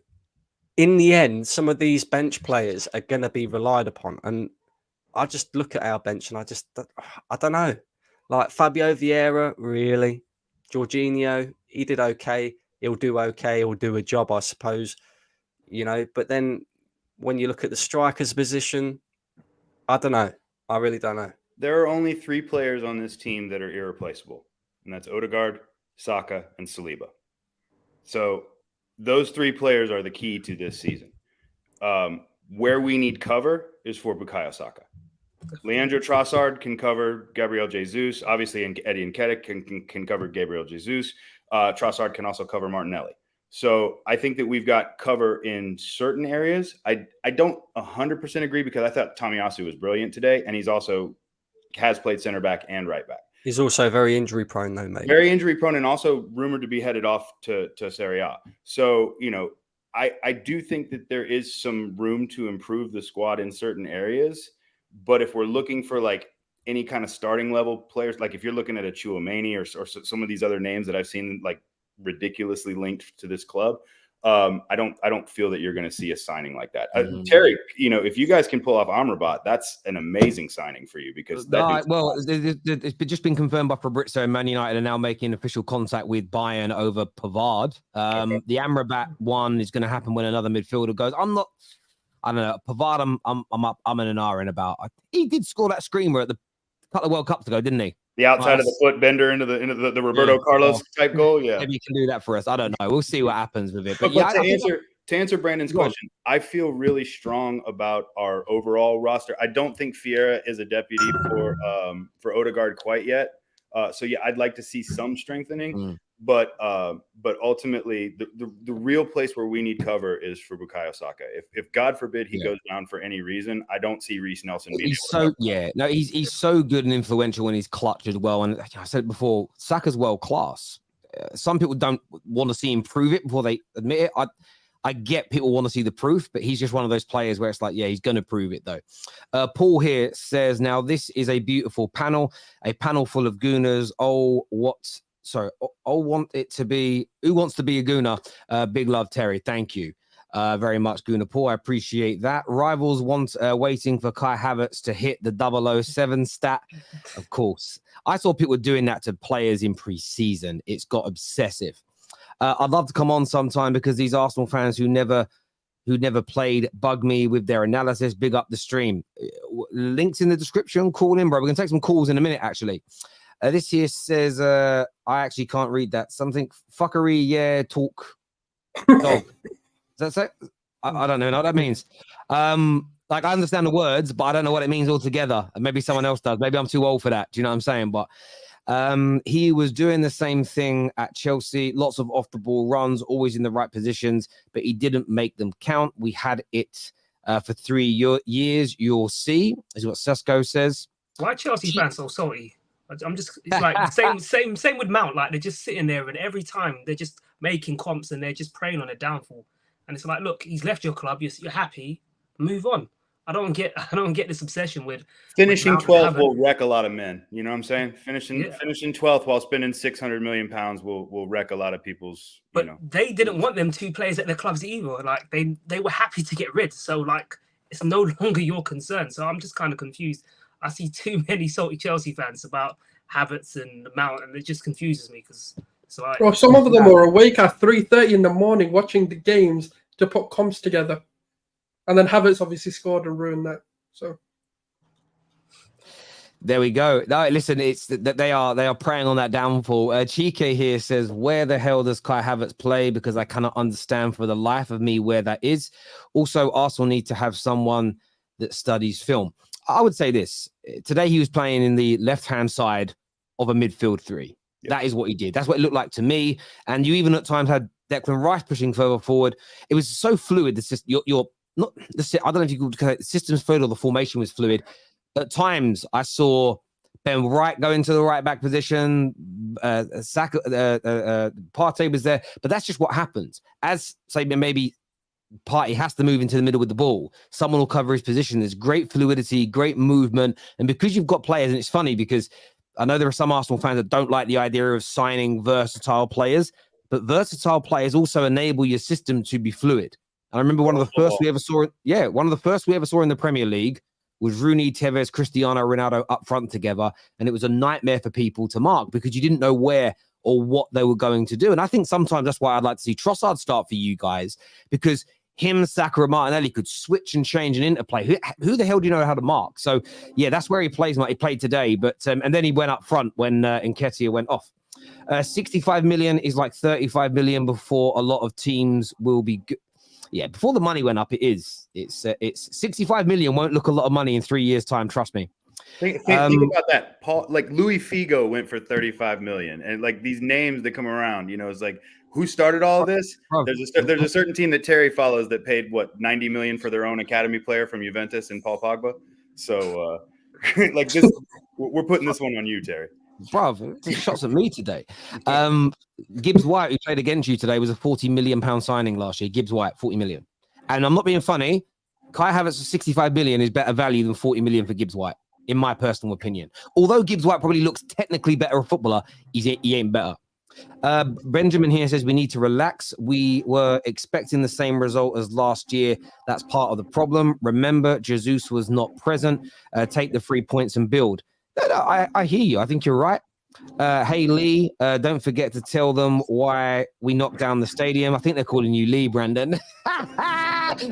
in the end, some of these bench players are going to be relied upon. And I just look at our bench and I don't know. Like Fabio Vieira, really? Jorginho, he did okay. He'll do okay. He'll do a job, I suppose. But then when you look at the striker's position, I don't know. I really don't know. There are only 3 players on this team that are irreplaceable, and that's Odegaard, Saka, and Saliba. So those 3 players are the key to this season. Where we need cover is for Bukayo Saka. Leandro Trossard can cover Gabriel Jesus. Obviously, Eddie Nketiah can cover Gabriel Jesus. Trossard can also cover Martinelli. So I think that we've got cover in certain areas. I don't 100% agree because I thought Tomiyasu was brilliant today, and he's also has played center back and right back. He's also very injury prone, though, mate. Very injury prone, and also rumored to be headed off to Serie A. So, I do think that there is some room to improve the squad in certain areas. But if we're looking for like any kind of starting level players, like if you're looking at a Chouameni or some of these other names that I've seen like ridiculously linked to this club, I don't feel that you're going to see a signing like that. Terry, if you guys can pull off Amrabat, that's an amazing signing for you because it's just been confirmed by Fabrizio and Man United are now making official contact with Bayern over Pavard. The Amrabat one is going to happen when another midfielder goes. I don't know. Pavard, I'm in an R in about. He did score that screamer at the couple of World Cups ago, didn't he? The outside of the foot bender into the Roberto Carlos type goal. Yeah, maybe he can do that for us. I don't know. We'll see what happens with it. But to answer Brandon's question, I feel really strong about our overall roster. I don't think Vieira is a deputy for Odegaard quite yet. So yeah, I'd like to see some strengthening. But ultimately, the real place where we need cover is for Bukayo Saka. If God forbid he goes down for any reason, I don't see Reece Nelson being he's so good and influential when he's clutched as well. And I said before, Saka's world class. some people don't want to see him prove it before they admit it. I get people want to see the proof, but he's just one of those players where it's like, yeah, he's going to prove it though. Paul here says, now this is a beautiful panel, a panel full of gooners. Want it to be, who wants to be a gooner? Big love, Terry. Thank you very much, Gooner Paul. I appreciate that. Rivals waiting for Kai Havertz to hit the 007 stat. Of course. I saw people doing that to players in pre-season. It's got obsessive. I'd love to come on sometime because these Arsenal fans who never played bug me with their analysis. Big up the stream. Links in the description. Call in, bro. We're going to take some calls in a minute, actually. This here says, I actually can't read that. Something fuckery, yeah, talk. Dog. Does that say? I don't know what that means. Like, I understand the words, but I don't know what it means altogether. Maybe someone else does. Maybe I'm too old for that. Do you know what I'm saying? But he was doing the same thing at Chelsea. Lots of off the ball runs, always in the right positions, but he didn't make them count. We had it for 3 years. You'll see, is what Sesko says. Why Chelsea fans so salty? I'm just, it's like same with Mount. Like, they're just sitting there, and every time they're just making comps and they're just preying on a downfall. And it's like, look, he's left your club. You're happy. Move on. I don't get this obsession with finishing 12th Havertz. will wreck a lot of men. You know what I'm saying? Finishing 12th while spending £600 million will wreck a lot of people's. But they didn't want them 2 players at their clubs either. Like, they were happy to get rid. So, like, it's no longer your concern. So I'm just kind of confused. I see too many salty Chelsea fans about Havertz and Mount, and it just confuses me because it's like. Well, some of them are awake at 3:30 in the morning watching the games to put comps together. And then Havertz obviously scored and ruined that. So there we go. No, listen, it's that they are preying on that downfall. Chike here says, where the hell does Kai Havertz play? Because I cannot understand for the life of me where that is. Also, Arsenal need to have someone that studies film. I would say this. Today he was playing in the left-hand side of a midfield 3. Yep. That is what he did. That's what it looked like to me. And you even at times had Declan Rice pushing further forward. It was so fluid. This is you're not the. I don't know if you could the system's fluid or the formation was fluid. At times, I saw Ben Wright go into the right back position. Saka, Partey was there, but that's just what happens. As say maybe Partey has to move into the middle with the ball. Someone will cover his position. There's great fluidity, great movement, and because you've got players, and it's funny because I know there are some Arsenal fans that don't like the idea of signing versatile players, but versatile players also enable your system to be fluid. I remember one of the first we ever saw. Yeah, one of the first we ever saw in the Premier League was Rooney, Tevez, Cristiano Ronaldo up front together, and it was a nightmare for people to mark because you didn't know where or what they were going to do. And I think sometimes that's why I'd like to see Trossard start for you guys, because him, Saka, and Martinelli could switch and change and interplay. Who the hell do you know how to mark? So yeah, that's where he plays. He played today, but and then he went up front when Nketiah went off. 65 million is like 35 million before a lot of teams will be good. Yeah, before the money went up, it's 65 million won't look a lot of money in 3 years' time. Trust me. Think about that. Paul, like Louis Figo went for 35 million, and like these names that come around, it's like who started all of this? There's a certain team that Terry follows that paid 90 million for their own academy player from Juventus and Paul Pogba. So like this, we're putting this one on you, Terry. Bro, shots at me today. Gibbs White, who played against you today, was a £40 million signing last year. Gibbs White, 40 million. And I'm not being funny. Kai Havertz for 65 million is better value than 40 million for Gibbs White, in my personal opinion. Although Gibbs White probably looks technically better a footballer, he ain't better. Benjamin here says we need to relax. We were expecting the same result as last year. That's part of the problem. Remember, Jesus was not present. Take the 3 points and build. I hear you. I think you're right. Hey, Lee, don't forget to tell them why we knocked down the stadium. I think they're calling you Lee, Brandon.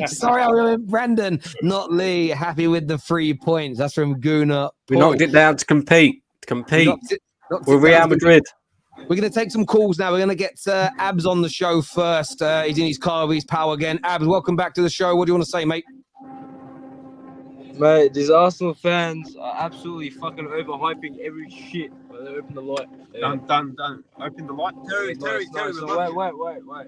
Sorry, I remember Brandon, not Lee. Happy with the 3 points. That's from Guna. We knocked it down to compete. With Real Madrid. We're going to take some calls now. We're going to get Abs on the show first. He's in his car with his power again. Abs, welcome back to the show. What do you want to say, mate? Mate, these Arsenal fans are absolutely fucking overhyping every shit. Open the light. Done. Open the light. Terry. So wait.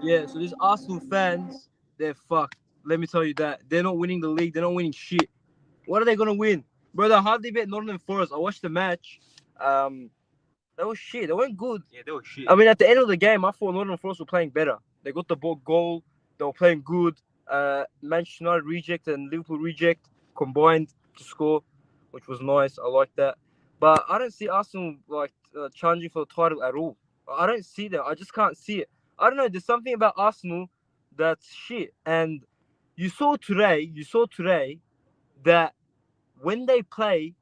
Yeah, so these Arsenal fans, they're fucked. Let me tell you that. They're not winning the league. They're not winning shit. What are they going to win? Bro, they hardly bet Nottingham Forest. I watched the match. They were shit. They weren't good. Yeah, they were shit. I mean, at the end of the game, I thought Nottingham Forest were playing better. They got the ball goal. They were playing good. Manchester United reject and Liverpool reject combined to score, which was nice. I like that. But I don't see Arsenal like challenging for the title at all. I don't see that. I just can't see it. I don't know. There's something about Arsenal that's shit. And you saw today that when they play,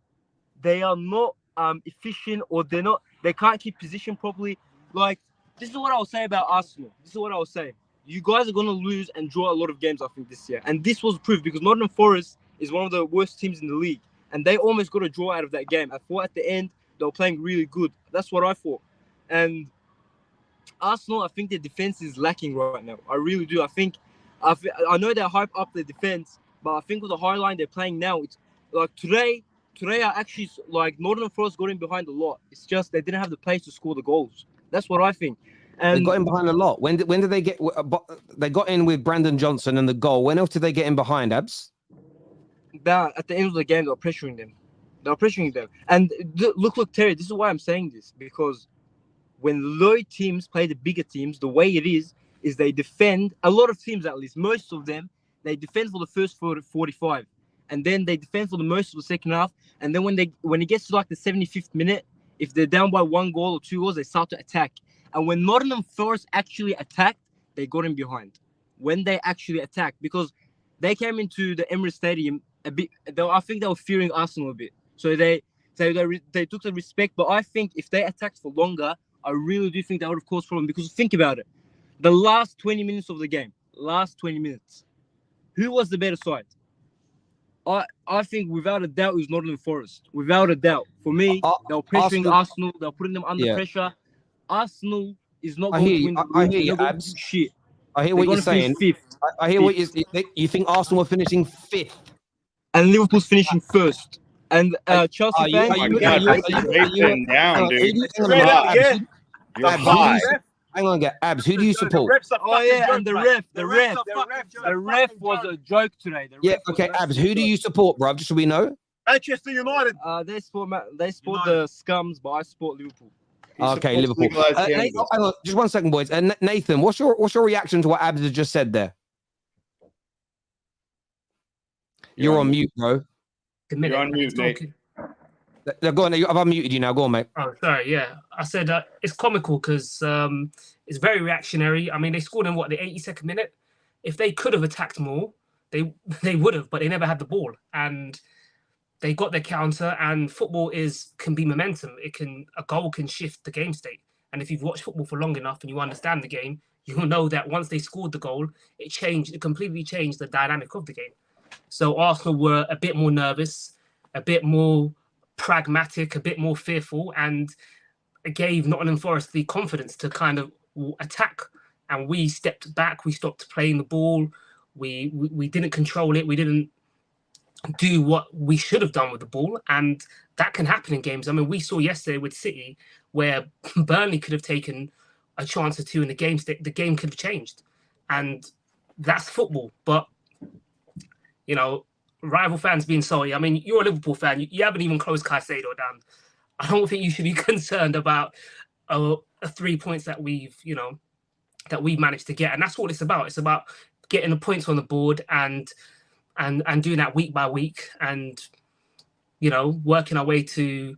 they are not efficient, or they can't keep position properly. Like, this is what I'll say about Arsenal. This is what I'll say. You guys are going to lose and draw a lot of games, I think, this year. And this was proof, because Nottingham Forest is one of the worst teams in the league. And they almost got a draw out of that game. I thought at the end, they were playing really good. That's what I thought. And Arsenal, I think their defense is lacking right now. I really do. I know they hype up their defense, but I think with the high line they're playing now, it's like today I actually, like, Nottingham Forest got in behind a lot. It's just they didn't have the pace to score the goals. That's what I think. And they got in behind a lot. When did they get? They got in with Brandon Johnson and the goal. When else did they get in behind, Abs? At the end of the game, they were pressuring them. And look, Terry, this is why I'm saying this, because when low teams play the bigger teams, the way it is they defend. A lot of teams, at least, most of them, they defend for the first 45, and then they defend for the most of the second half. And then when it gets to like the 75th minute, if they're down by 1 goal or 2 goals, they start to attack. And when Nottingham Forest actually attacked, they got in behind. When they actually attacked, because they came into the Emirates Stadium a bit. I think they were fearing Arsenal a bit, so they took the respect. But I think if they attacked for longer, I really do think that would have caused problem. Because think about it, the last 20 minutes of the game, who was the better side? I think without a doubt it was Nottingham Forest. Without a doubt, for me, they were pressuring Arsenal. They were putting them under pressure. Arsenal is not going to win the league. I hear you, Abs. Shit. I hear what you're saying. I hear what you think. Arsenal are finishing 5th, and Liverpool's finishing 1st. And Chelsea fans, you're down, dude. You're high. Hang on, get Abs. Who do you support? Oh yeah, and the ref was a joke today. Okay, Abs. Who do you support, bro? Just so we know. Manchester United. They support the Scums, but I support Liverpool. Okay, Liverpool. Hang on, just 1 second, boys. And Nathan, what's your reaction to what Abs has just said there? You're on mute, bro. You're on mute, mate. Go on. I've unmuted you now. Go on, mate. Oh, sorry. Yeah, I said it's comical because it's very reactionary. I mean, they scored in the 82nd minute. If they could have attacked more, they would have, but they never had the ball, and they got their counter. And football can be momentum. A goal can shift the game state. And if you've watched football for long enough and you understand the game, you'll know that once they scored the goal, it completely changed the dynamic of the game. So Arsenal were a bit more nervous, a bit more pragmatic, a bit more fearful, and it gave Nottingham Forest the confidence to kind of attack. And we stepped back. We stopped playing the ball. We didn't control it. We didn't do what we should have done with the ball, and that can happen in games. I mean, we saw yesterday with City where Burnley could have taken a chance or two in the game. The game could have changed, and that's football. But you know, rival fans being sorry. I mean, you're a Liverpool fan. You haven't even closed Caicedo down. I don't think you should be concerned about 3 points that we've managed to get, and that's what it's about. It's about getting the points on the board and doing that week by week, and working our way to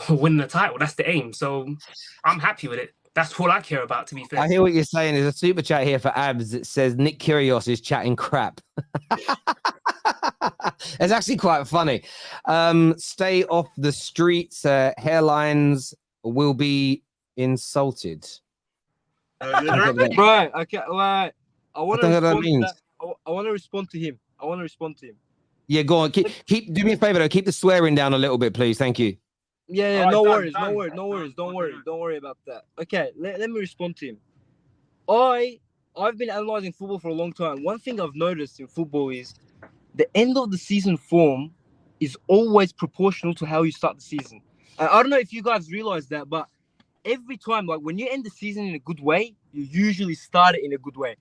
winning the title. That's the aim. So I'm happy with it. That's all I care about, to be fair. I hear what you're saying. There's a super chat here for Abs that says Nick Kyrgios is chatting crap. It's actually quite funny. Stay off the streets. Hairlines will be insulted. Right. Okay. Right. I want to respond to him. Yeah, go on. Keep. Do me a favor though. Keep the swearing down a little bit, please. Thank you. Yeah. Right, no worries. Don't worry about that. Okay. Let me respond to him. I've been analyzing football for a long time. One thing I've noticed in football is the end of the season form is always proportional to how you start the season. And I don't know if you guys realize that, but every time, like when you end the season in a good way, you usually start it in a good way.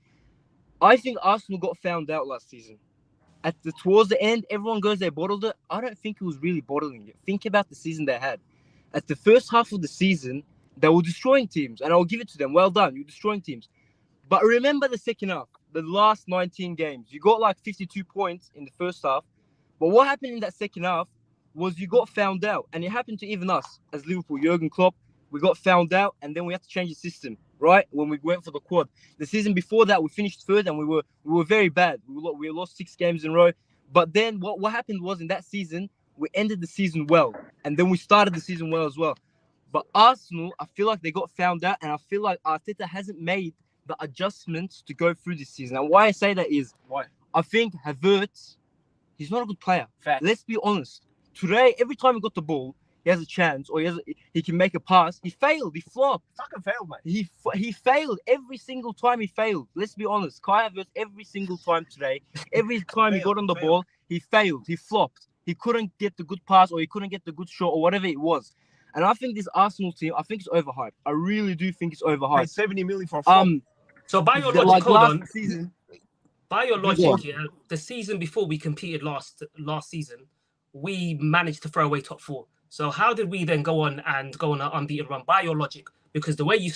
I think Arsenal got found out last season. Towards the end, everyone goes they bottled it. I don't think it was really bottling it. Think about the season they had. at the first half of the season, they were destroying teams, and I'll give it to them. Well done, you're destroying teams. But remember the second half, the last 19 games. You got like 52 points in the first half. But what happened in that second half was you got found out. And it happened to even us as Liverpool, Jurgen Klopp. We got found out, and then we had to change the system, right? When we went for the quad. The season before that, we finished third, and we were very bad. We lost 6 games in a row. But then what happened was in that season, we ended the season well. And then we started the season well as well. But Arsenal, I feel like they got found out, and I feel like Arteta hasn't made the adjustments to go through this season. And why I say that is, I think Havertz, he's not a good player. Fact. Let's be honest. Today, every time he got the ball, he has a chance, or he can make a pass. He failed. He flopped. Fucking failed, mate. He failed every single time. He failed. Let's be honest. Kai Havertz every single time today. Every time he got on the ball, he failed. He flopped. He couldn't get the good pass, or he couldn't get the good shot, or whatever it was. And I think this Arsenal team, I think it's overhyped. I really do think it's overhyped. 70 million for a flop. So by your logic, like hold last on. season. By your Yeah. logic, yeah, the season before we competed last season, we managed to throw away top 4. So how did we then go on an unbeaten run? By your logic, because the way you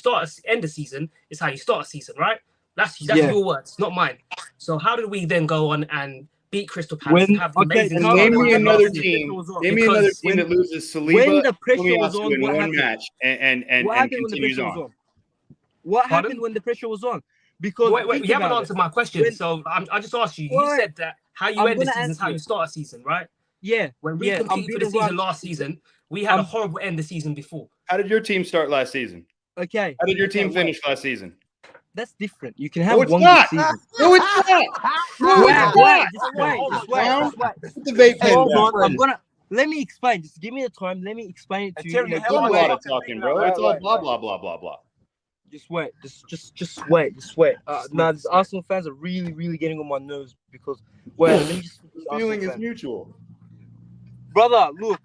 end the season is how you start a season, right? That's your words, not mine. So how did we then go on and beat Crystal Palace and have the amazing start Name that we me had another last season? team. Name me another team that loses Saliba when the pressure was on, in what one happened? match and What happened when the continues pressure was on. on? What Pardon? happened when the pressure was on? Because Wait, think you haven't about it. answered my question. When- So I just asked you. You What? said that how you I'm end the gonna season is answer how it. you start a season, right? Yeah, When we I'm competed for the beating season one. last season, we had a I'm- horrible end the season before. How did your team start last season? Okay. How did your team wait. finish last season? That's different. You can have No, it's one not. good season. No, it's not. No, Wait, it's wait, not. just wait. Put the vape pen Hold down. on. Let me explain. Just give me the time. Let me explain it to you. Terry, in a you There's good a hell way. lot of talking, bro. It's all blah, blah, blah, blah, blah. Just wait. Just wait. Nah, these Arsenal fans are really, really getting on my nerves because let me just The feeling is mutual. brother, look,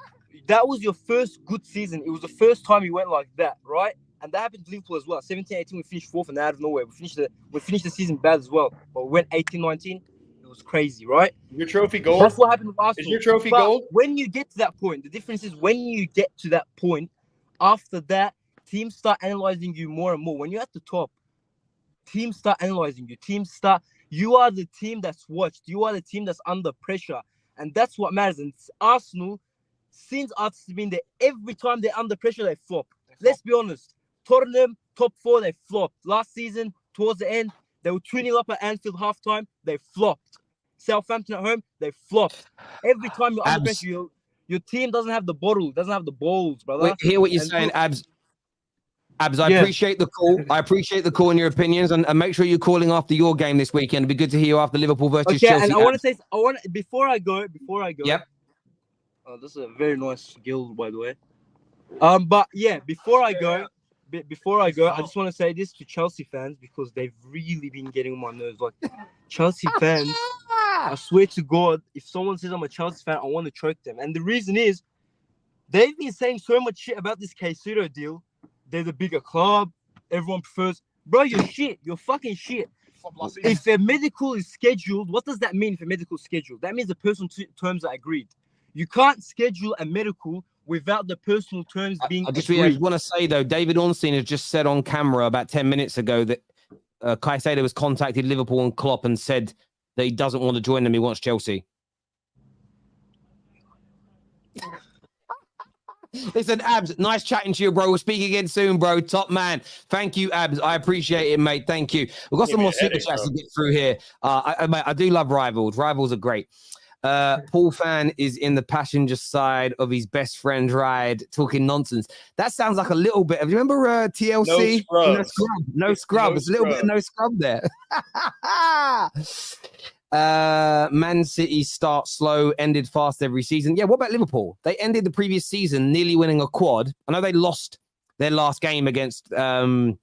that was your first good season. It was the first time you went like that, right? And that happened to Liverpool as well. 17-18, we finished 4th, and out of nowhere, we finished the season bad as well. But we went 18-19. It was crazy, right? Your trophy gold? That's what happened with Arsenal. Is your trophy But gold? when you get to that point, the difference is when you get to that point, after that, teams start analyzing you more and more. When you're at the top, teams start analyzing you. You are the team that's watched. You are the team that's under pressure. And that's what matters. And Arsenal, since Arsenal's been there, every time they're under pressure, they flop. Let's be honest. Tottenham, top 4, they flopped. Last season, towards the end, they were 2-0 up at Anfield halftime. They flopped. Southampton at home, they flopped. Every time you're under pressure, your team doesn't have the bottle, doesn't have the balls, brother. Wait, hear what you're And saying, look- Abs. I appreciate the call. I appreciate the call and your opinions, and make sure you're calling after your game this weekend. It'd be good to hear you after Liverpool versus Okay, Chelsea. and I want to say, before I go. Yep. Oh, this is a very nice guild, by the way. But yeah, before I go, I just want to say this to Chelsea fans because they've really been getting on my nerves. Like Chelsea fans, I swear to God, if someone says I'm a Chelsea fan, I want to choke them. And the reason is, they've been saying so much shit about this Caicedo deal. They're the bigger club. Everyone prefers. Bro, you're shit. You're fucking shit. If a medical is scheduled, what does that mean if a medical is scheduled? That means the personal terms are agreed. You can't schedule a medical without the personal terms being I just agreed. want to say, though, David Ornstein has just said on camera about 10 minutes ago that Caicedo has contacted Liverpool and Klopp and said that he doesn't want to join them. He wants Chelsea. Listen, Abs, nice chatting to you, bro. We'll speak again soon, bro. Top man. Thank you, Abs. I appreciate it, mate. Thank you. We've got some more super chats to get through here. Mate, I do love Rivals. Rivals are great. Paul Fan is in the passenger side of his best friend's ride talking nonsense. That sounds like a little bit of, you remember TLC? No scrub. It's a little bit of no scrub there. Man City start slow, ended fast every season. Yeah, what about Liverpool? They ended the previous season nearly winning a quad. I know they lost their last game against Real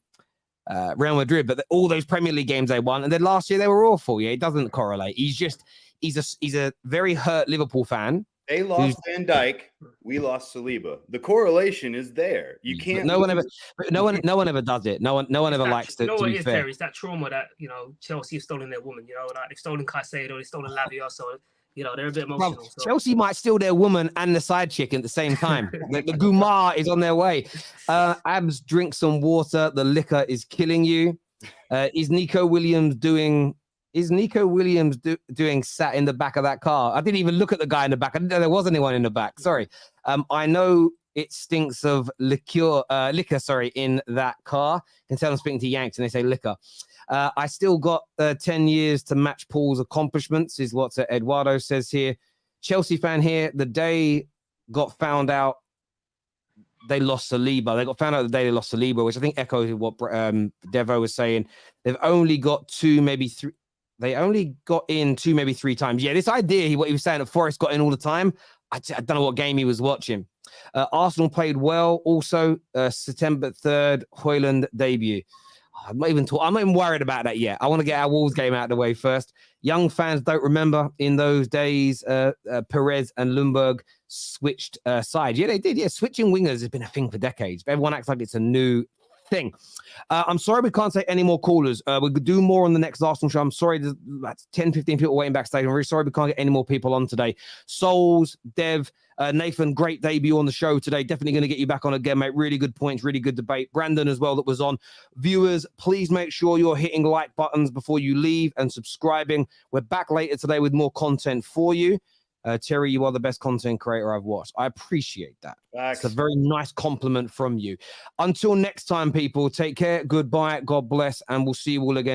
Madrid, but all those Premier League games they won, and then last year they were awful. Yeah, it doesn't correlate. He's a very hurt Liverpool fan. They lost Van Dijk. We lost Saliba. The correlation is there. You can't. No one ever does it. No one ever likes to. You know to what be it is, fair. Terry? It's that trauma that Chelsea have stolen their woman. Chelsea have stolen Caicedo, they've stolen Lavia. So You know, they're a bit Bruv, emotional. So. Chelsea might steal their woman and the side chick at the same time. the Gumar is on their way. Abs, drink some water. The liquor is killing you. Is Nico Williams doing sat in the back of that car? I didn't even look at the guy in the back. I didn't know there was anyone in the back. Sorry. I know it stinks of liquor, in that car. You can tell I'm speaking to Yanks and they say liquor. I still got 10 years to match Paul's accomplishments, is what Eduardo says here. Chelsea fan here. The day got found out they lost Saliba. They got found out the day they lost Saliba, which I think echoes what Devo was saying. They've only got two, maybe three. They only got in two, maybe three times. Yeah, this idea, what he was saying, that Forest got in all the time. I don't know what game he was watching. Arsenal played well. Also, September 3rd, Højlund debut. I'm not even worried about that yet. I want to get our Wolves game out of the way first. Young fans don't remember in those days, Perez and Lundberg switched sides. Yeah, they did. Yeah, switching wingers has been a thing for decades. But everyone acts like it's a new thing. I'm sorry we can't take any more callers. We'll do more on the next Arsenal show. I'm sorry, there's like 10, 15 people waiting backstage. I'm really sorry we can't get any more people on today. Souls, Dev, Nathan, great debut on the show today. Definitely going to get you back on again, mate. Really good points, really good debate. Brandon as well that was on. Viewers, please make sure you're hitting like buttons before you leave and subscribing. We're back later today with more content for you. Terry, you are the best content creator I've watched. I appreciate that. Thanks. It's a very nice compliment from you. Until next time, people, take care. Goodbye. God bless. And we'll see you all again.